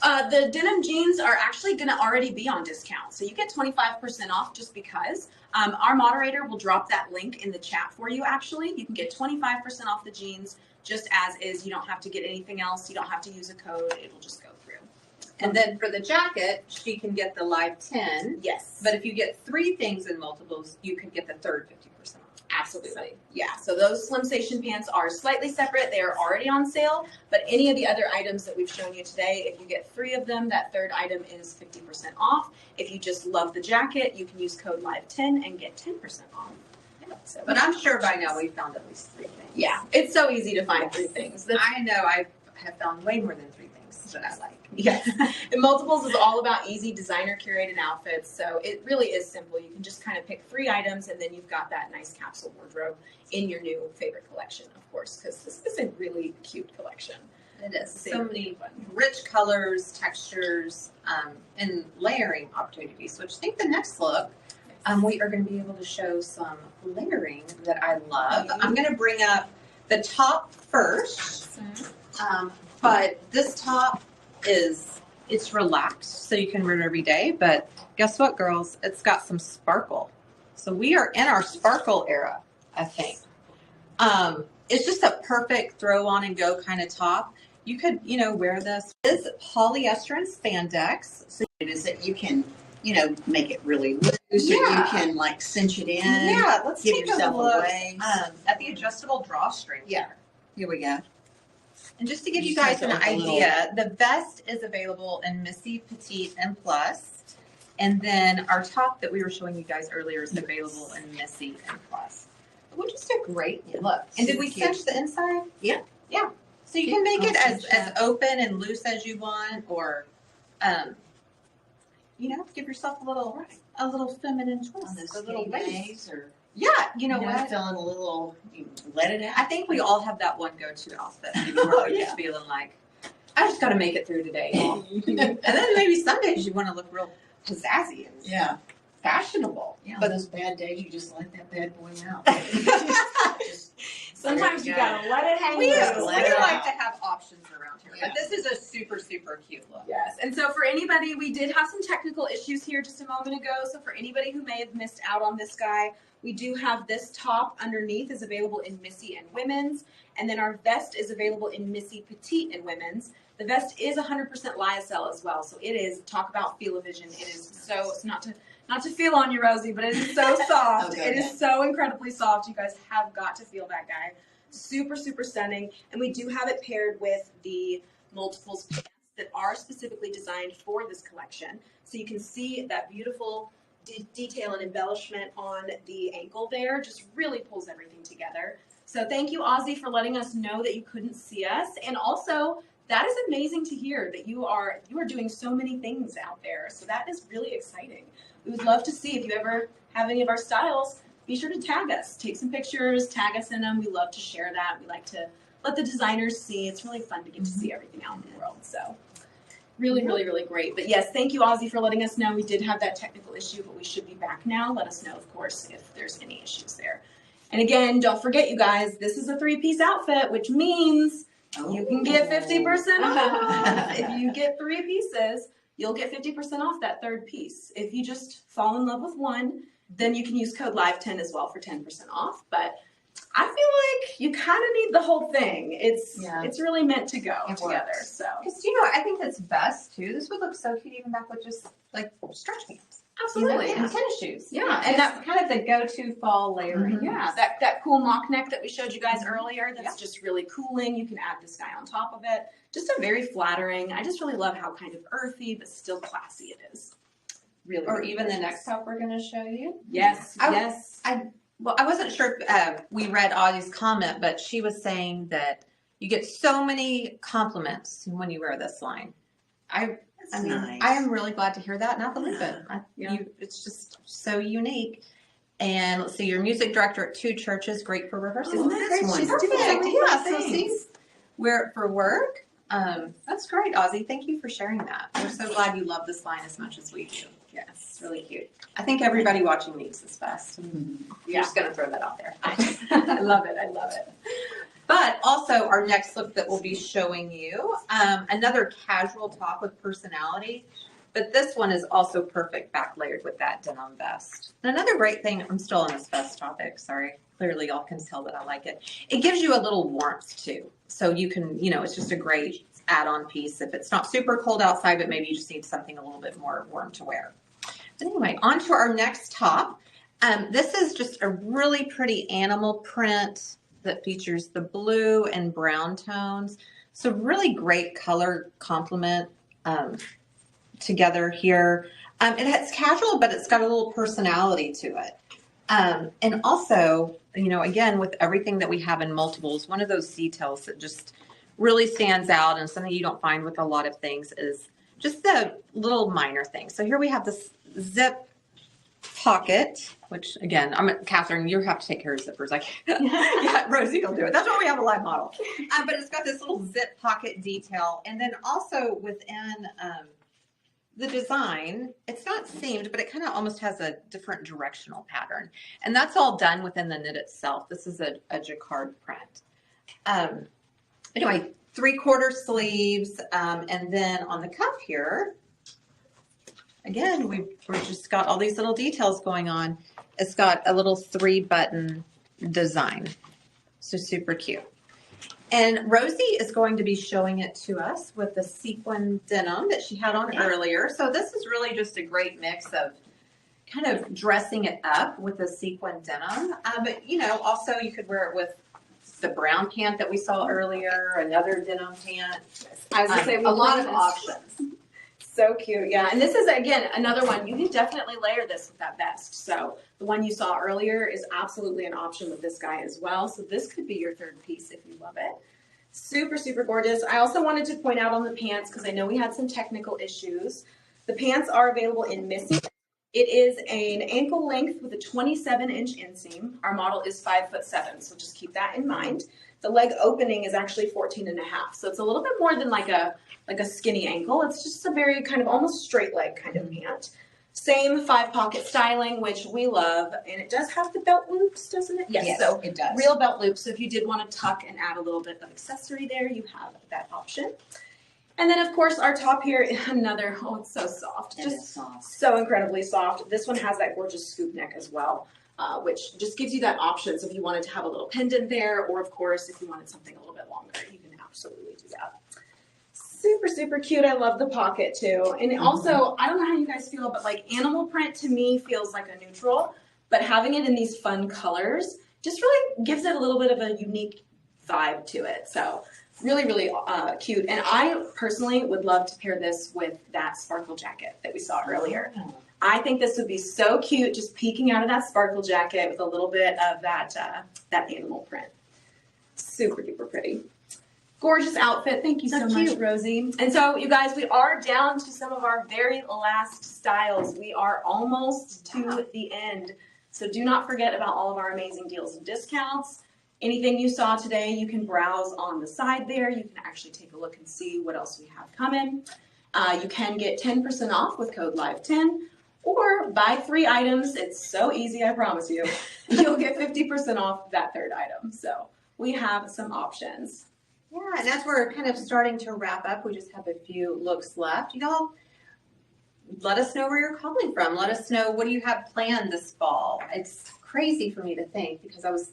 E: The denim jeans are actually going to already be on discount. So you get 25% off just because. Our moderator will drop that link in the chat for you, actually. You can get 25% off the jeans just as is. You don't have to get anything else. You don't have to use a code. It'll just go through.
D: And then for the jacket, she can get the live 10.
E: Yes.
D: But if you get 3 things in multiples, you can get the third 50% off.
E: Absolutely. Yeah. So those Slim Station pants are slightly separate. They are already on sale. But any of the other items that we've shown you today, if you get 3 of them, that third item is 50% off. If you just love the jacket, you can use code LIVE10 and get 10% off. So,
D: But I'm sure by now we've found at least 3 things.
E: yeah, it's so easy to find 3 things.
D: I know I have found way more than 3 things that I like.
E: Yes. And Multiples is all about easy designer curated outfits. So it really is simple. You can just kind of pick 3 items and then you've got that nice capsule wardrobe in your new favorite collection, of course, because this is a really cute collection.
D: It is.
E: It's a
D: So
E: really
D: many
E: fun.
D: rich colors, textures, and layering opportunities. So I just think the next look, we are going to be able to show some layering that I love. I'm going to bring up the top first. But this top it's relaxed, so you can wear it every day. But guess what, girls? It's got some sparkle. So we are in our sparkle era, I think. It's just a perfect throw on and go kind of top. You could, wear this. It is polyester and spandex. So
C: It is that you can, make it really loose, or you
D: Yeah.
C: can like cinch it in.
D: yeah, let's
C: Give
D: take a
C: yourself a
D: look
C: waist.
D: at the adjustable drawstring.
C: Yeah. Here we go.
D: And just to give
C: You
D: you
C: just
D: guys
C: have
D: an
C: to look a
D: idea, the vest is available in Missy, Petite, and Plus. And then our top that we were showing you guys earlier is available in Missy and Plus. Which is a great look. And did we
C: Super cute.
D: cinch the inside?
C: Yeah.
D: Yeah. So you
C: Yeah,
D: can make
C: I'll
D: it as
C: cinch that.
D: open and loose as you want, or, give yourself a little feminine
C: On
D: twist,
C: those
D: a little
C: skinny
D: waist.
C: days, or
D: Yeah, you know what?
C: feeling a little, you let it out.
D: I think we all have that one go-to outfit. Maybe where we're just feeling like, I just got to make it through today. And then maybe some days you want to look real pizzazzy and
C: Yeah.
D: fashionable.
C: Yeah.
D: But
C: But those bad days, you just let that bad boy out. Just
E: Sometimes you gotta let it hang
D: we
E: loose.
C: Let it
D: like
C: out.
D: to have options around here. But this is a super, super cute look.
E: Yes, and so for anybody, we did have some technical issues here just a moment ago. So for anybody who may have missed out on this guy, we do have this top underneath is available in Missy and women's, and then our vest is available in Missy Petite and women's. The vest is 100% lyocell as well, so it is, talk about feel-o-vision. It is so, it's not to feel on you, Rosie, but it is so soft.
C: Oh,
E: It is so incredibly soft. You guys have got to feel that guy. Super, super stunning. And we do have it paired with the multiples pants that are specifically designed for this collection. So you can see that beautiful detail and embellishment on the ankle there. Just really pulls everything together. So thank you, Ozzy, for letting us know that you couldn't see us. And also, that is amazing to hear that you are doing so many things out there. So that is really exciting. We would love to see if you ever have any of our styles, be sure to tag us. Take some pictures, tag us in them. We love to share that. We like to let the designers see. It's really fun to get to see everything out in the world. So really, really, really great. But yes, thank you, Ozzy, for letting us know. We did have that technical issue, but we should be back now. Let us know, of course, if there's any issues there. And again, don't forget, you guys, this is a 3-piece outfit, which means you can get 50% off. If you get 3 pieces, you'll get 50% off that 3rd piece. If you just fall in love with one, then you can use code LIVE10 as well for 10% off. But I feel like you kind of need the whole thing. It's really meant to go together. So
D: Because, I think that's best too. This would look so cute even back with just like stretch pants.
E: absolutely,
D: And tennis shoes.
E: yeah,
D: And
E: and that
D: that's kind of the go-to fall layering.
E: yeah, that cool mock neck that we showed you guys earlier. That's just really cooling. You can add this guy on top of it. Just a very flattering. I just really love how kind of earthy but still classy it is. Really,
D: Or
E: really
D: even the
E: gorgeous.
D: next top we're going to show you.
E: Yes,
D: I-
E: yes.
D: Well, I wasn't sure if we read Audie's comment, but she was saying that you get so many compliments when you wear this line. I mean,
C: nice.
D: I am really glad to hear that, and I believe it.
E: Yeah.
D: It's just so unique. And let's see, your music director at 2 churches, great for rehearsals.
C: Oh, that's
D: She's
C: wonderful.
D: perfect.
C: Yeah,
D: Yeah, so
C: thanks.
D: see, wear it for work. That's great, Ozzy. Thank you for sharing that. We're so glad you love this line as much as we do. Yes, it's really cute. I think everybody watching needs this vest.
E: Yeah.
D: I'm just going to throw that out there.
E: I love it. I love it.
D: But also our next look that we'll be showing you, another casual top with personality, but this one is also perfect back layered with that denim vest. And another great thing, I'm still on this vest topic, sorry. Clearly y'all can tell that I like it. It gives you a little warmth too. So you can, it's just a great add-on piece if it's not super cold outside, but maybe you just need something a little bit more warm to wear. But anyway, on to our next top. This is just a really pretty animal print that features the blue and brown tones. So really great color complement together here. It's casual, but it's got a little personality to it. And also, again, with everything that we have in multiples, one of those details that just really stands out and something you don't find with a lot of things is just the little minor things. So here we have this zip pocket, which again, Catherine, you have to take care of zippers. Yeah, Rosie will do it. That's why we have a live model. But it's got this little zip pocket detail. And then also within the design, it's not seamed, but it kind of almost has a different directional pattern. And that's all done within the knit itself. This is a jacquard print. Anyway, 3/4 sleeves. And then on the cuff here, again, we've just got all these little details going on. It's got a little 3-button design. So super cute. And Rosie is going to be showing it to us with the sequin denim that she had on earlier. So this is really just a great mix of kind of dressing it up with the sequin denim. But, also you could wear it with the brown pant that we saw earlier, another denim pant.
E: I was gonna say,
D: a lot of options.
E: So cute, yeah. And this is, again, another one. You can definitely layer this with that vest. So the one you saw earlier is absolutely an option with this guy as well. So this could be your 3rd piece if you love it. Super, super gorgeous. I also wanted to point out on the pants, because I know we had some technical issues. The pants are available in Missy. It is an ankle length with a 27-inch inseam. Our model is 5'7", so just keep that in mind. The leg opening is actually 14.5, so it's a little bit more than like a skinny ankle. It's just a very kind of almost straight leg kind of pant. Same 5-pocket styling, which we love, and it does have the belt loops, doesn't it? Yes. So
C: it does.
E: real belt loops. So if you did want to tuck and add a little bit of accessory there, you have that option. And then of course our top here, another, oh, it's so soft.
C: It is soft.
E: So incredibly soft. This one has that gorgeous scoop neck as well, which just gives you that option. So if you wanted to have a little pendant there, or of course, if you wanted something a little bit longer, you can absolutely do that. Super, super cute. I love the pocket too. And also, I don't know how you guys feel, but like animal print to me feels like a neutral, but having it in these fun colors just really gives it a little bit of a unique vibe to it. So really, really cute. And I personally would love to pair this with that sparkle jacket that we saw earlier. I think this would be so cute, just peeking out of that sparkle jacket with a little bit of that animal print. Super duper pretty. Gorgeous outfit. Thank you so much, Rosie. And so, you guys, we are down to some of our very last styles. We are almost to the end. So do not forget about all of our amazing deals and discounts. Anything you saw today, you can browse on the side there. You can actually take a look and see what else we have coming. You can get 10% off with code LIVE10, or buy 3 items. It's so easy, I promise you. You'll get 50% off that 3rd item. So we have some options.
D: Yeah, and as we're kind of starting to wrap up, we just have a few looks left. Y'all, let us know where you're calling from. Let us know, what do you have planned this fall? It's crazy for me to think, because I was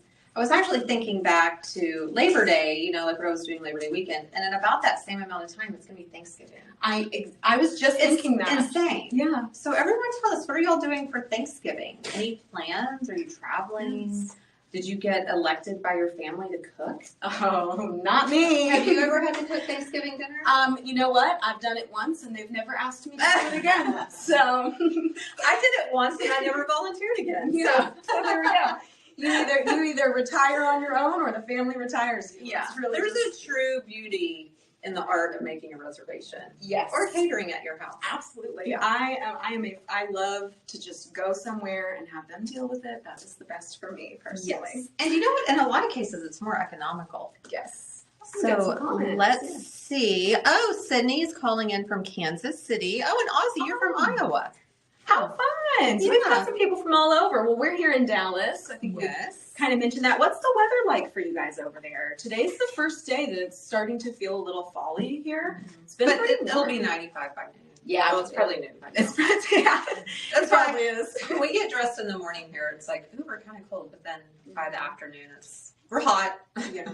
D: actually thinking back to Labor Day, you know, like Rose was doing Labor Day weekend, and in about that same amount of time, it's going to be Thanksgiving.
E: I was just thinking that.
D: Insane.
E: Yeah.
D: So everyone tell us, what are y'all doing for Thanksgiving? Any plans? Are you traveling?
E: Yes.
D: Did you get elected by your family to cook?
E: Oh, not me.
D: Have you ever had to cook Thanksgiving dinner?
E: You know what? I've done it once, and they've never asked me to do it again. So
D: I did it once, and I never volunteered again.
E: yeah. So there we go. You either retire on your own, or the family retires you.
D: Yeah,
E: It's really
D: there's
E: just-
D: a true beauty in the art of making a reservation
E: yes.
D: or catering at your house.
E: Absolutely.
D: Yeah.
E: I love to just go somewhere and have them deal with it. That is the best for me personally.
D: Yes. And you know what? In a lot of cases, it's more economical.
E: Yes.
D: So let's see. Oh, Sydney's calling in from Kansas City. Oh, and Ozzy, you're from Iowa.
E: How fun! So we've got some people from all over. Well, we're here in Dallas. I think we kind of mentioned that. What's the weather like for you guys over there? Today's the first day that it's starting to feel a little fall-y here. It's been
D: But
E: pretty
D: it'll be
E: warm.
D: 95 by noon.
E: Yeah,
D: Well, it's probably noon by now.
E: It's yeah,
D: That's
E: it probably is.
D: When we get dressed in the morning here, it's like, ooh, we're kind of cold. But then by the afternoon, we're hot.
E: Yeah,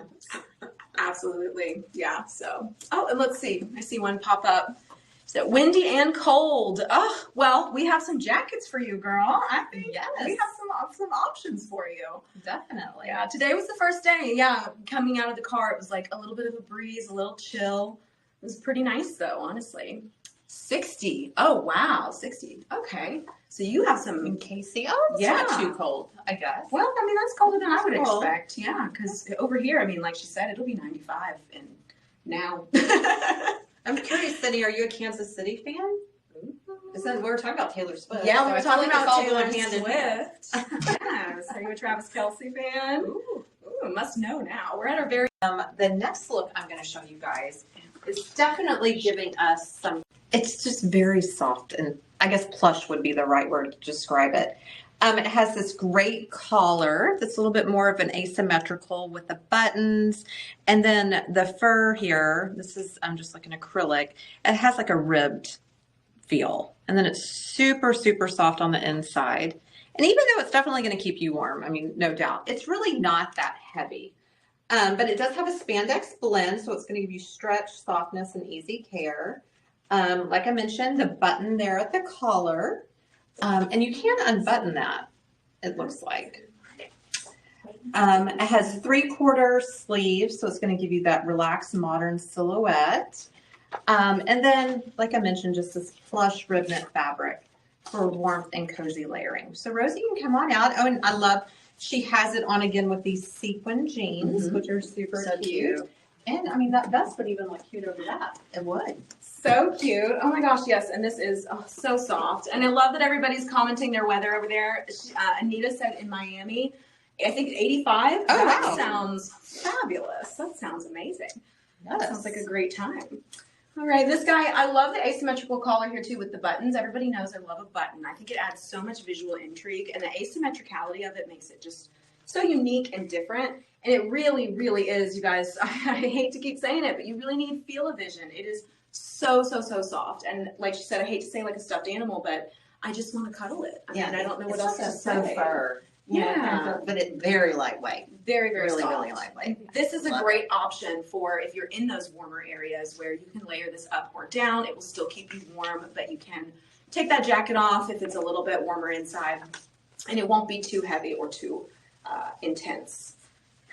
E: absolutely. Yeah. So, oh, and let's see. I see one pop up. So windy and cold. Oh, well, we have some jackets for you, girl. I think
D: Yes.
E: we have some options for you.
D: Definitely.
E: Yeah. Today was the first day. Yeah, coming out of the car, it was like a little bit of a breeze, a little chill. It was pretty nice, though, honestly. 60. Oh, wow, 60. Okay. So you have some.
D: In Casey. Oh, it's not
E: Yeah.
D: too cold, I guess.
E: Well, I mean, that's colder than I would
D: Cold.
E: expect. Yeah, because over here, I mean, like she said, it'll be 95 and now.
D: I'm curious, Sydney, are you a Kansas City fan? Since we're talking about Taylor Swift.
E: Yeah,
D: so
E: we
D: I
E: were
D: feel
E: talking
D: like it's
E: about
D: all
E: Taylor
D: going hand in hand.
E: Swift. Yes. Are you a Travis Kelce fan?
D: Ooh.
E: Ooh, must know now. We're at our very.
D: The next look I'm going to show you guys is definitely giving us some. It's just very soft, and I guess plush would be the right word to describe it. It has this great collar that's a little bit more of an asymmetrical with the buttons, and then the fur here. This is just like an acrylic. It has like a ribbed feel, and then it's super, super soft on the inside. And even though it's definitely going to keep you warm, I mean, no doubt, it's really not that heavy. But it does have a spandex blend, so it's going to give you stretch, softness, and easy care. Like I mentioned, the button there at the collar. And you can unbutton that, it looks like. It has 3/4 sleeves, so it's going to give you that relaxed, modern silhouette. And then, like I mentioned, just this plush rib knit fabric for warmth and cozy layering. So Rosie, you can come on out. Oh, and I love, she has it on again with these sequin jeans, which are super
C: So
D: cute. And I mean, that vest would even look cute over that.
C: It would.
E: So cute. Oh my gosh, yes. And this is so soft. And I love that everybody's commenting their weather over there. Anita said in Miami, I think 85.
D: Oh,
E: that
D: wow.
E: sounds fabulous. That sounds amazing. That sounds like a great time. All right, this guy, I love the asymmetrical collar here too with the buttons. Everybody knows I love a button. I think it adds so much visual intrigue, and the asymmetricality of it makes it just so unique and different. And it really, really is, you guys, I hate to keep saying it, but you really need feel-o-vision. It is so, so, so soft. And like she said, I hate to say like a stuffed animal, but I just want to cuddle it. I mean, I don't know what else to say.
C: Fur.
E: Yeah.
C: But it's very lightweight.
E: Very, very
C: Really,
E: soft.
C: really lightweight.
E: This is a
C: Love
E: great option for if you're in those warmer areas where you can layer this up or down. It will still keep you warm, but you can take that jacket off if it's a little bit warmer inside, and it won't be too heavy or too intense.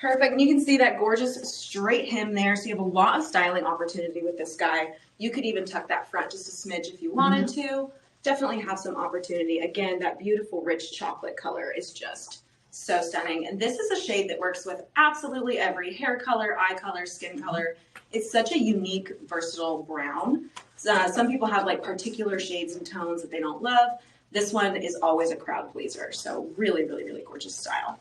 E: Perfect. And you can see that gorgeous straight hem there, so you have a lot of styling opportunity with this guy. You could even tuck that front just a smidge if you wanted to. Definitely have some opportunity. Again, that beautiful rich chocolate color is just so stunning. And this is a shade that works with absolutely every hair color, eye color, skin color. It's such a unique, versatile brown. Some people have like particular shades and tones that they don't love. This one is always a crowd pleaser. So really, really, really gorgeous style.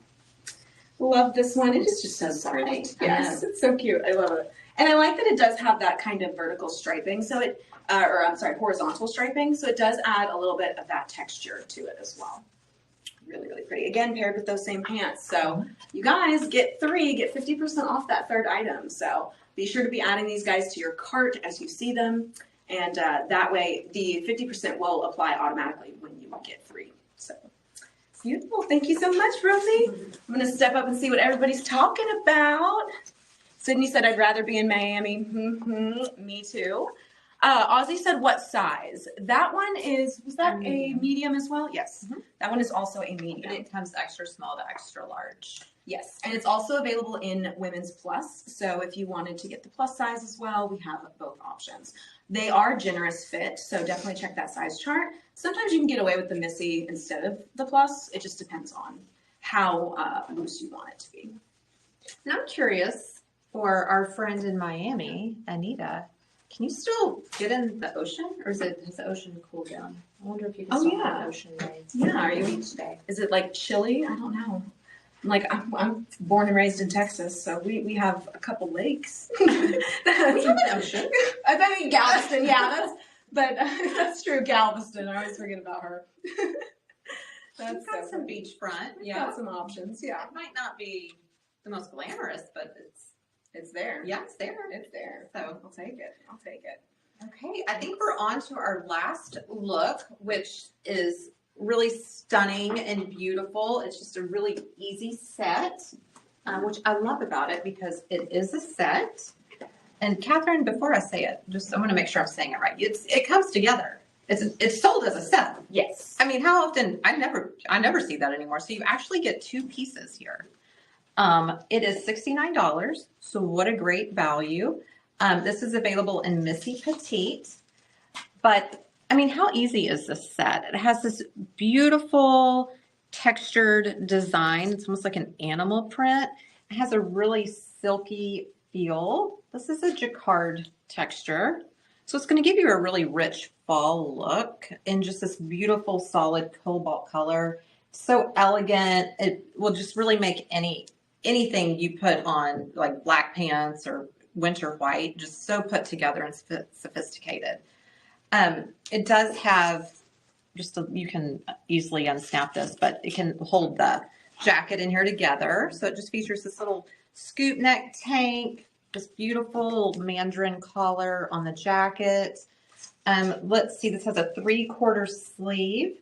E: Love this one. It is just so
C: Pretty.
E: soft. Yes, it's so cute. I love it. And I like that it does have that kind of vertical striping. So it, horizontal striping. So it does add a little bit of that texture to it as well. Really, really pretty. Again, paired with those same pants. So you guys get 50% off that third item. So be sure to be adding these guys to your cart as you see them. And that way the 50% will apply automatically when you get 3. So beautiful. Thank you so much, Rosie. I'm going to step up and see what everybody's talking about. Sydney said, I'd rather be in Miami. Me too. Ozzy said, what size? That one was that a medium as well? Yes. That one is also a medium.
D: It comes extra small to extra large.
E: Yes. And it's also available in women's plus. So if you wanted to get the plus size as well, we have both options. They are generous fit, so definitely check that size chart. Sometimes you can get away with the Missy instead of the plus. It just depends on how loose you want it to be.
D: And I'm curious, for our friend in Miami, Anita, can you still get in the ocean, or has the ocean cooled down? I wonder if you can
E: Oh,
D: still
E: yeah.
D: have ocean days.
E: Yeah, are you-
D: Beach day?
E: Is it like chilly? I don't know. Like I'm born and raised in Texas, so we have a couple lakes. We have
D: an ocean.
E: I mean Galveston, yeah, that's true. Galveston, I always forget about her. That's
D: We've got
E: so
D: some
E: pretty.
D: beachfront.
E: We've got some options. Yeah,
D: It might not be the most glamorous, but
E: it's there.
D: it's there.
E: It's there.
D: So
E: I'll take it. I'll take it.
D: okay, I think we're on to our last look, which is really stunning and beautiful. It's just a really easy set, which I love about it because it is a set. And Catherine, before I say it, I want to make sure I'm saying it right. It comes together. It's sold as a set.
E: Yes.
D: I mean, how often? I never see that anymore. So you actually get 2 pieces here. It is $69. So what a great value. This is available in Missy Petite, but I mean, how easy is this set? It has this beautiful textured design. It's almost like an animal print. It has a really silky feel. This is a jacquard texture. So it's going to give you a really rich fall look in just this beautiful, solid cobalt color. So elegant. It will just really make anything you put on, like black pants or winter white, just so put together and sophisticated. It does have you can easily unsnap this, but it can hold the jacket in here together. So it just features this little scoop neck tank, this beautiful mandarin collar on the jacket. Let's see, this has a 3/4 sleeve.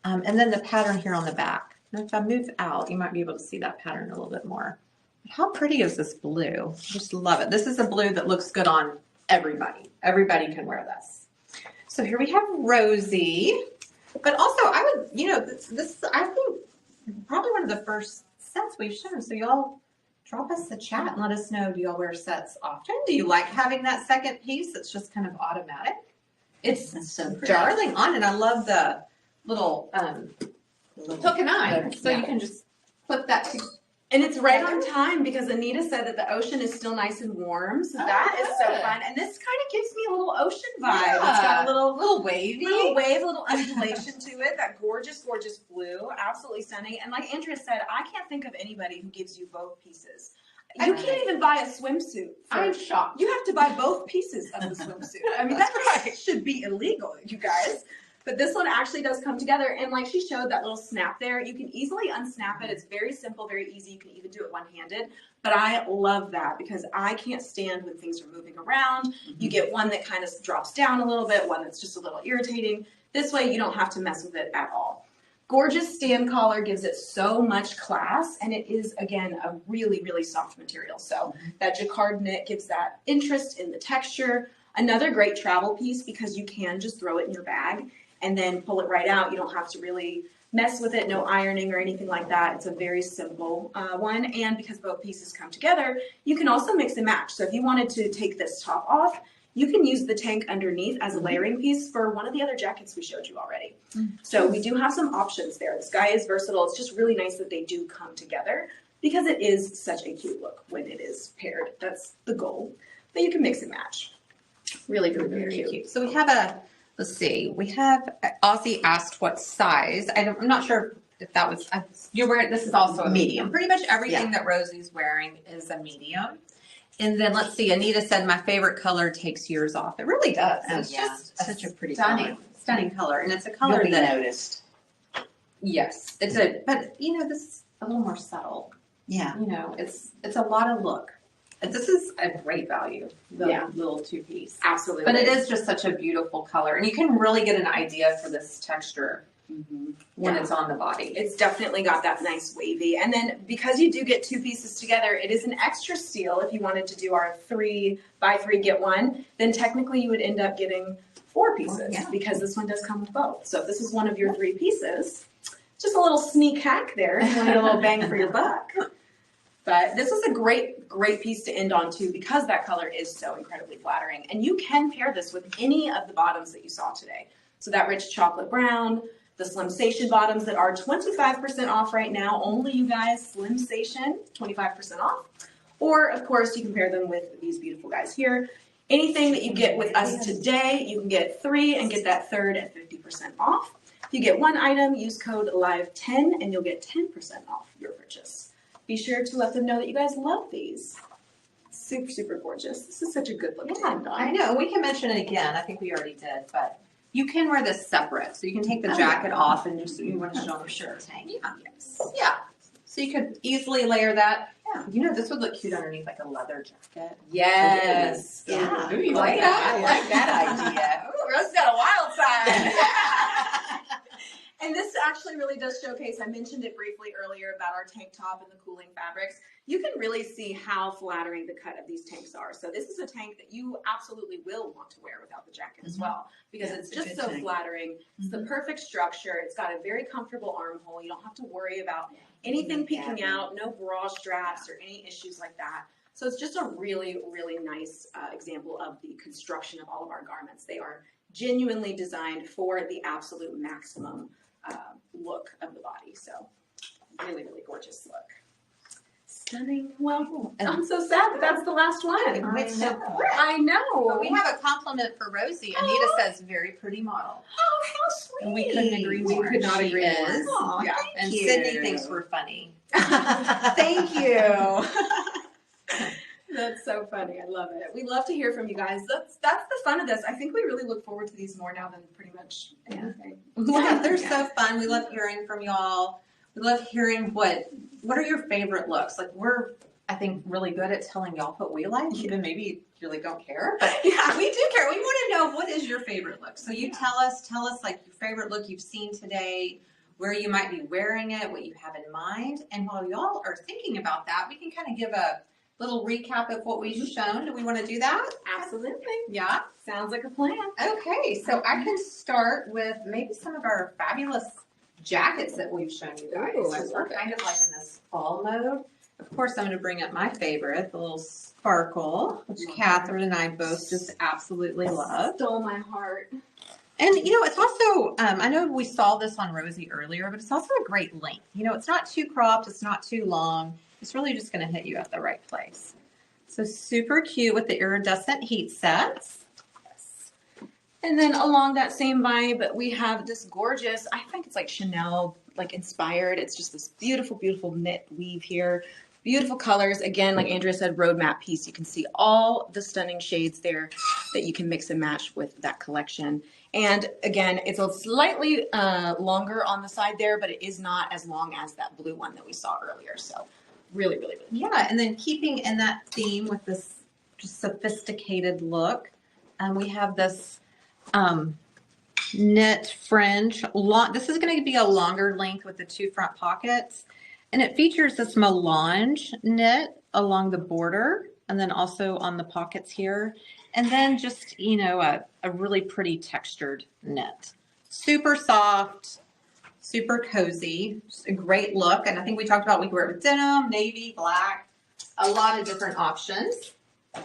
D: And then the pattern here on the back. Now, if I move out, you might be able to see that pattern a little bit more. How pretty is this blue? Just love it. This is a blue that looks good on everybody. Everybody can wear this. So here we have Rosie, but also I would, this I think probably one of the first sets we've shown. So y'all drop us a chat and let us know, do y'all wear sets often? Do you like having that second piece? It's just kind of automatic. It's
C: That's so pretty.
D: darling on, and I love the little hook and eye. So you can just flip that to.
E: And it's right on time because Anita said that the ocean is still nice and warm. So that is so
D: good.
E: fun. And this kind of gives me a little ocean vibe.
D: Yeah.
E: It's got a
D: little wavy.
E: little wave, a little undulation to it. That gorgeous, gorgeous blue. Absolutely stunning. And like Andrea said, I can't think of anybody who gives you both pieces. You can't even buy a swimsuit.
D: I'm shocked.
E: You have to buy both pieces of the swimsuit. I mean, that should be illegal, you guys. But this one actually does come together, and like she showed that little snap there, you can easily unsnap it. It's very simple, very easy. You can even do it one-handed. But I love that because I can't stand when things are moving around. You get one that kind of drops down a little bit, one that's just a little irritating. This way, you don't have to mess with it at all. Gorgeous stand collar gives it so much class, and it is, again, a really, really soft material. So that jacquard knit gives that interest in the texture. Another great travel piece because you can just throw it in your bag and then pull it right out. You don't have to really mess with it, no ironing or anything like that. It's a very simple one, and because both pieces come together, you can also mix and match. So if you wanted to take this top off, you can use the tank underneath as a layering piece for one of the other jackets we showed you already. So we do have some options there. This guy is versatile. It's just really nice that they do come together because it is such a cute look when it is paired. That's the goal. But you can mix and match. Really, really, really cute.
D: So we have let's see, we have Ozzy asked what size. I'm not sure if that was, you're wearing, this is also a medium. Pretty much everything that Rosie's wearing is a medium. And then let's see, Anita said my favorite color takes years off. It really does.
C: Oh,
D: It's
C: yeah.
D: just
C: Such a pretty color.
D: stunning color. And it's a
C: You'll
D: color
C: be
D: that,
C: noticed.
D: yes, but this is a little more subtle.
C: Yeah.
D: It's a lot of look. This is a great value, the
E: Yeah.
D: little two-piece.
E: Absolutely.
D: But it is just such a beautiful color. And you can really get an idea for this texture when
E: Yeah.
D: it's on the body.
E: It's definitely got that nice wavy. And then because you do get two pieces together, it is an extra steal. If you wanted to do our 3x3 get one, then technically you would end up getting 4 pieces
D: Yeah.
E: because this one does come with both. So if this is one of your 3 pieces, just a little sneak hack there. You want to get a little bang for your buck. But this is a great, great piece to end on too because that color is so incredibly flattering. And you can pair this with any of the bottoms that you saw today. So that rich chocolate brown, the Slimsation bottoms that are 25% off right now. Only you guys, Slimsation, 25% off. Or of course you can pair them with these beautiful guys here. Anything that you get with us today, you can get 3 and get that third at 50% off. If you get one item, use code LIVE10 and you'll get 10% off your purchase. Be sure to let them know that you guys love these. Super, super gorgeous. This is such a good look to end on.
D: I know. We can mention it again. I think we already did, but you can wear this separate. So you can take the
E: Oh,
D: jacket
E: yeah.
D: off and just you want to show
E: For sure.
D: tank. Yeah.
E: Yes.
D: Yeah. So you could easily layer that.
E: Yeah.
D: This would look cute underneath like a leather jacket.
E: Yes.
C: Yeah.
D: Ooh, you
E: like
D: like
E: that?
C: I like that idea.
E: Ooh, Rose got a wild side. And this actually really does showcase, I mentioned it briefly earlier about our tank top and the cooling fabrics. You can really see how flattering the cut of these tanks are. So this is a tank that you absolutely will want to wear without the jacket as well, because
C: Yeah,
E: it's
C: it's a
E: just
C: good
E: so
C: tank.
E: flattering. It's the perfect structure. It's got a very comfortable armhole. You don't have to worry about anything
C: No
E: peeking
C: gapping.
E: out, no bra straps or any issues like that. So it's just a really, really nice example of the construction of all of our garments. They are genuinely designed for the absolute maximum look of the body. So really, really gorgeous look. Stunning. Well, I'm so sad that that's the last one.
C: It's so quick.
E: I know.
D: But we have a compliment for Rosie. Anita says very pretty model.
E: Oh, how sweet.
D: And we couldn't agree more.
E: We could not
D: She
E: agree more.
D: is.
E: Aw,
D: Yeah.
E: thank
D: And
E: you.
D: Sydney thinks we're funny.
E: Thank you. That's so funny. I love it. We love to hear from you guys. That's the fun of this. I think we really look forward to these more now than pretty much anything.
D: Yeah, they're so fun. We love hearing from y'all. We love hearing what are your favorite looks. Like we're, I think, really good at telling y'all what we like. Even maybe you really don't care, but
E: Yeah.
D: we do care. We want to know what is your favorite look. So you tell us like your favorite look you've seen today, where you might be wearing it, what you have in mind. And while y'all are thinking about that, we can kind of give a little recap of what we've shown. Do we want to do that?
E: Absolutely.
D: Yeah.
E: Sounds like a plan.
D: Okay, so I can start with maybe some of our fabulous jackets that we've shown you guys.
E: Ooh, I
D: So we're
E: love it.
D: kind of like in this fall mode. Of course, I'm going to bring up my favorite, the little sparkle, which Catherine and I both just absolutely love.
E: Stole my heart.
D: And it's also, I know we saw this on Rosie earlier, but it's also a great length. It's not too cropped, it's not too long. It's really just going to hit you at the right place. So super cute with the iridescent heat sets.
E: And then along that same vibe, we have this gorgeous, I think it's like Chanel, like inspired. It's just this beautiful, beautiful knit weave here. Beautiful colors. Again, like Andrea said, roadmap piece. You can see all the stunning shades there that you can mix and match with that collection. And again, it's a slightly longer on the side there, but it is not as long as that blue one that we saw earlier. So really, really, really.
D: Yeah, and then keeping in that theme with this just sophisticated look, we have this knit fringe. This is going to be a longer length with the 2 front pockets, and it features this melange knit along the border and then also on the pockets here, and then just, a really pretty textured knit. Super soft, super cozy, just a great look. And I think we talked about we can wear it with denim, navy, black, a lot of different options.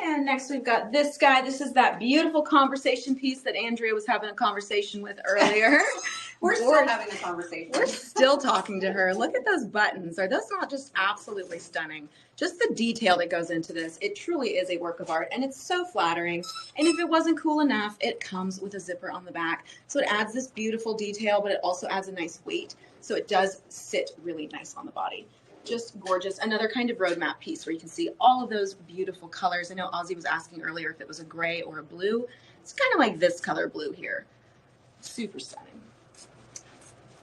E: And next we've got this guy. This is that beautiful conversation piece that Andrea was having a conversation with earlier.
D: We're still having a conversation.
E: We're still talking to her. Look at those buttons. Are those not just absolutely stunning? Just the detail that goes into this. It truly is a work of art, and it's so flattering. And if it wasn't cool enough, it comes with a zipper on the back. So it adds this beautiful detail, but it also adds a nice weight. So it does sit really nice on the body. Just gorgeous. Another kind of roadmap piece where you can see all of those beautiful colors. I know Ozzy was asking earlier if it was a gray or a blue. It's kind of like this color blue here. Super stunning.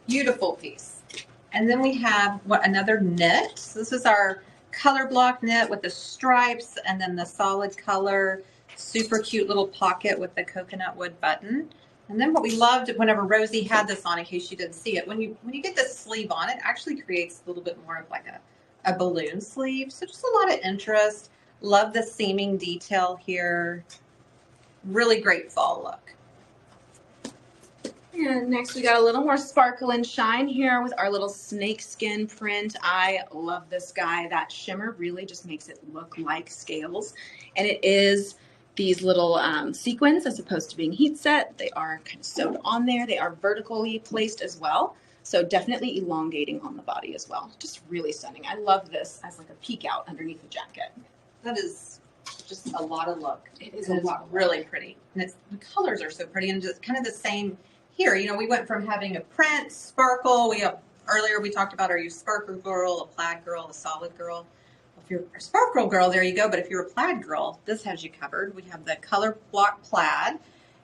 D: Beautiful piece. And then we have another knit. So this is our color block knit with the stripes and then the solid color, super cute little pocket with the coconut wood button. And then what we loved whenever Rosie had this on, in case you didn't see it, when you get the sleeve on, it actually creates a little bit more of like a balloon sleeve. So just a lot of interest. Love the seaming detail here. Really great fall look.
E: And next we got a little more sparkle and shine here with our little snake skin print. I love this guy. That shimmer really just makes it look like scales. And it is these little sequins as opposed to being heat set. They are kind of sewed on there. They are vertically placed as well. So definitely elongating on the body as well. Just really stunning. I love this as like a peek out underneath the jacket.
D: That is just a lot of look.
E: It is
D: And
E: a
D: it's
E: lot of
D: really pretty. And the colors are so pretty, and just kind of the same here. We went from having a print, sparkle. Earlier we talked about, are you a sparkle girl, a plaid girl, a solid girl? If you're a sparkle girl, there you go. But if you're a plaid girl, this has you covered. We have the color block plaid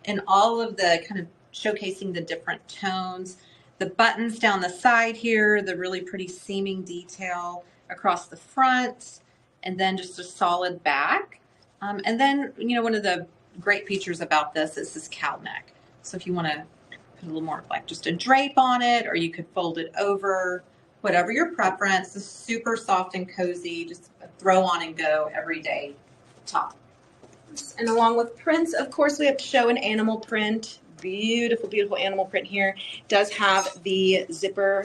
D: and all of the kind of showcasing the different tones. The buttons down the side here, the really pretty seaming detail across the front, and then just a solid back. And then, one of the great features about this is this cowl neck. So if you want to put a little more like just a drape on it, or you could fold it over, whatever your preference. Is super soft and cozy, just a throw on and go everyday top.
E: And along with prints, of course, we have to show an animal print. Beautiful, beautiful animal print here. It does have the zipper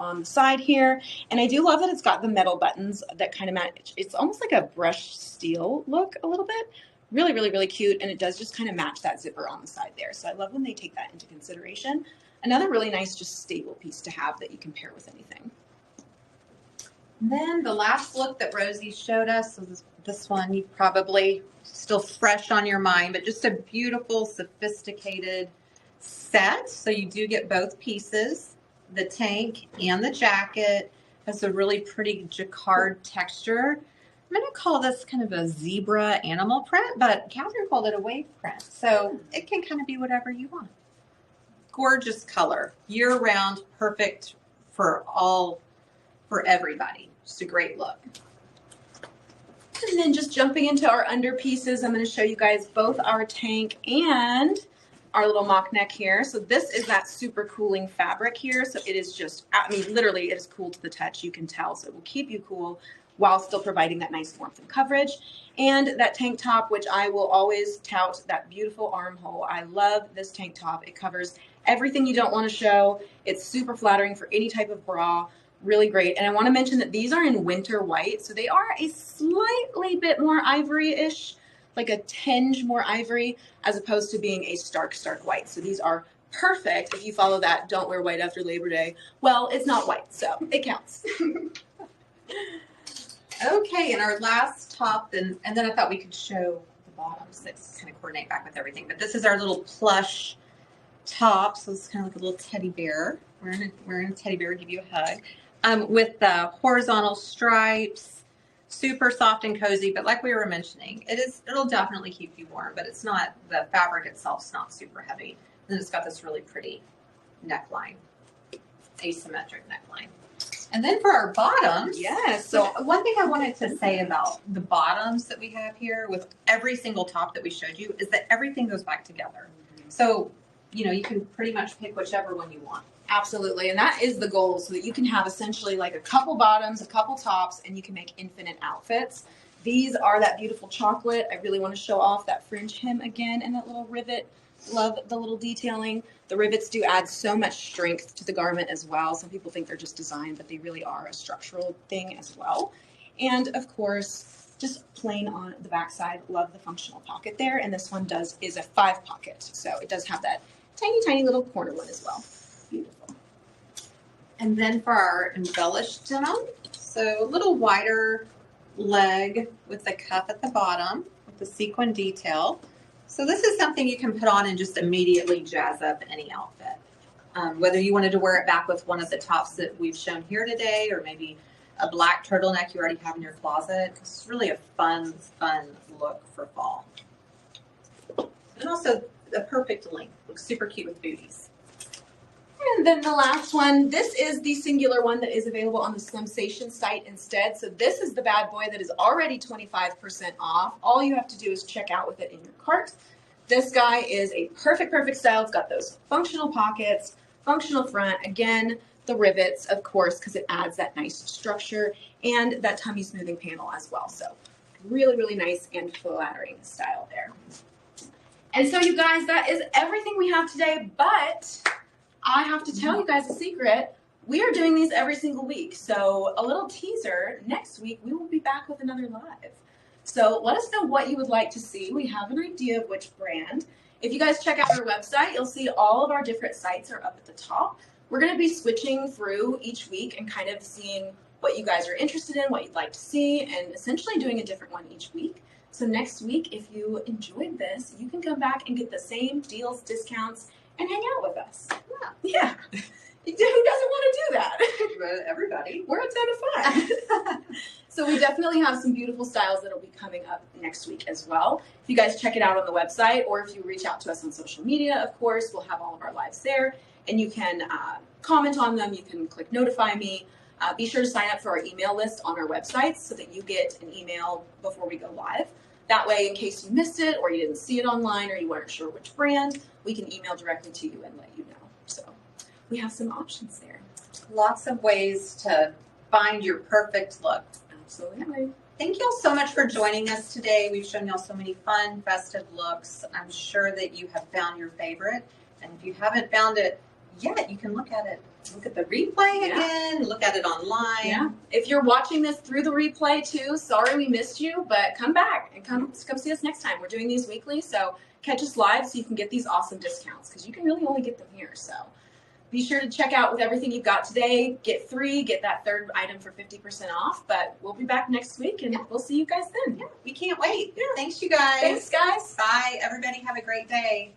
E: on the side here. And I do love that it's got the metal buttons that kind of match. It's almost like a brushed steel look a little bit. Really, really, really cute. And it does just kind of match that zipper on the side there. So I love when they take that into consideration. Another really nice, just staple piece to have that you can pair with anything.
D: And then the last look that Rosie showed us, so this one you probably still fresh on your mind, but just a beautiful, sophisticated set. So you do get both pieces, the tank and the jacket. Has a really pretty jacquard texture. I'm going to call this kind of a zebra animal print, but Catherine called it a wave print. So it can kind of be whatever you want. Gorgeous color, year round, perfect for everybody. Just a great look.
E: And then just jumping into our under pieces, I'm going to show you guys both our tank and our little mock neck here. So this is that super cooling fabric here. So it is just, literally it is cool to the touch. You can tell. So it will keep you cool while still providing that nice warmth and coverage. And that tank top, which I will always tout, that beautiful armhole. I love this tank top. It covers everything you don't want to show. It's super flattering for any type of bra. Really great. And I want to mention that these are in winter white. So they are a slightly bit more ivory-ish, like a tinge more ivory, as opposed to being a stark, stark white. So these are perfect if you follow that don't wear white after Labor Day. Well, it's not white, so it counts.
D: Okay, and our last top, and then I thought we could show the bottoms that kind of coordinate back with everything. But this is our little plush top. So it's kind of like a little teddy bear. Wearing a teddy bear, give you a hug. With the horizontal stripes, super soft and cozy, but like we were mentioning, it'll definitely keep you warm, but it's not, the fabric itself's not super heavy. And then it's got this really pretty neckline, asymmetric neckline. And then for our bottoms,
E: Yes.
D: so one thing I wanted to say about the bottoms that we have here with every single top that we showed you is that everything goes back together. So, you know, you can pretty much pick whichever one you want.
E: Absolutely, and that is the goal, so that you can have essentially like a couple bottoms, a couple tops, and you can make infinite outfits. These are that beautiful chocolate. I really want to show off that fringe hem again and that little rivet. Love the little detailing. The rivets do add so much strength to the garment as well. Some people think they're just design, but they really are a structural thing as well. And of course, just plain on the backside. Love the functional pocket there, and this one is a 5 pocket, so it does have that tiny little corner one as well. Beautiful.
D: And then for our embellished denim, so a little wider leg with the cuff at the bottom with the sequin detail. So this is something you can put on and just immediately jazz up any outfit. Whether you wanted to wear it back with one of the tops that we've shown here today, or maybe a black turtleneck you already have in your closet. It's really a fun look for fall. And also a perfect length. Looks super cute with booties.
E: And then the last one, this is the singular one that is available on the Slimsation site instead. So this is the bad boy that is already 25% off. All you have to do is check out with it in your cart. This guy is a perfect style. It's got those functional pockets, functional front, again, the rivets, of course, because it adds that nice structure, and that tummy smoothing panel as well. So really nice and flattering style there. And so you guys, that is everything we have today, but I have to tell you guys a secret. We are doing these every single week. So a little teaser, next week we will be back with another live. So let us know what you would like to see. We have an idea of which brand. If you guys check out our website, you'll see all of our different sites are up at the top. We're going to be switching through each week and kind of seeing what you guys are interested in, what you'd like to see, and essentially doing a different one each week. So next week, if you enjoyed this, you can come back and get the same deals, discounts, and hang out with us. Yeah. Who doesn't want to do that?
D: Everybody.
E: We're a ton of fun. So we definitely have some beautiful styles that'll be coming up next week as well. If you guys check it out on the website, or if you reach out to us on social media, of course, we'll have all of our lives there. And you can comment on them. You can click notify me. Be sure to sign up for our email list on our website so that you get an email before we go live. That way, in case you missed it or you didn't see it online or you weren't sure which brand, we can email directly to you and let you know. So we have some options there.
D: Lots of ways to find your perfect look.
E: Absolutely.
D: Thank y'all so much for joining us today. We've shown y'all so many fun, festive looks. I'm sure that you have found your favorite. And if you haven't found it yet, you can look at it. Look at the replay again. Look at it online.
E: Yeah. If you're watching this through the replay too, sorry we missed you, but come back and come see us next time. We're doing these weekly, so catch us live so you can get these awesome discounts because you can really only get them here. So be sure to check out with everything you've got today. Get 3, get that third item for 50% off. But we'll be back next week and we'll see you guys then.
D: Yeah, we can't wait. Thanks, you guys.
E: Thanks, guys.
D: Bye. Everybody have a great day.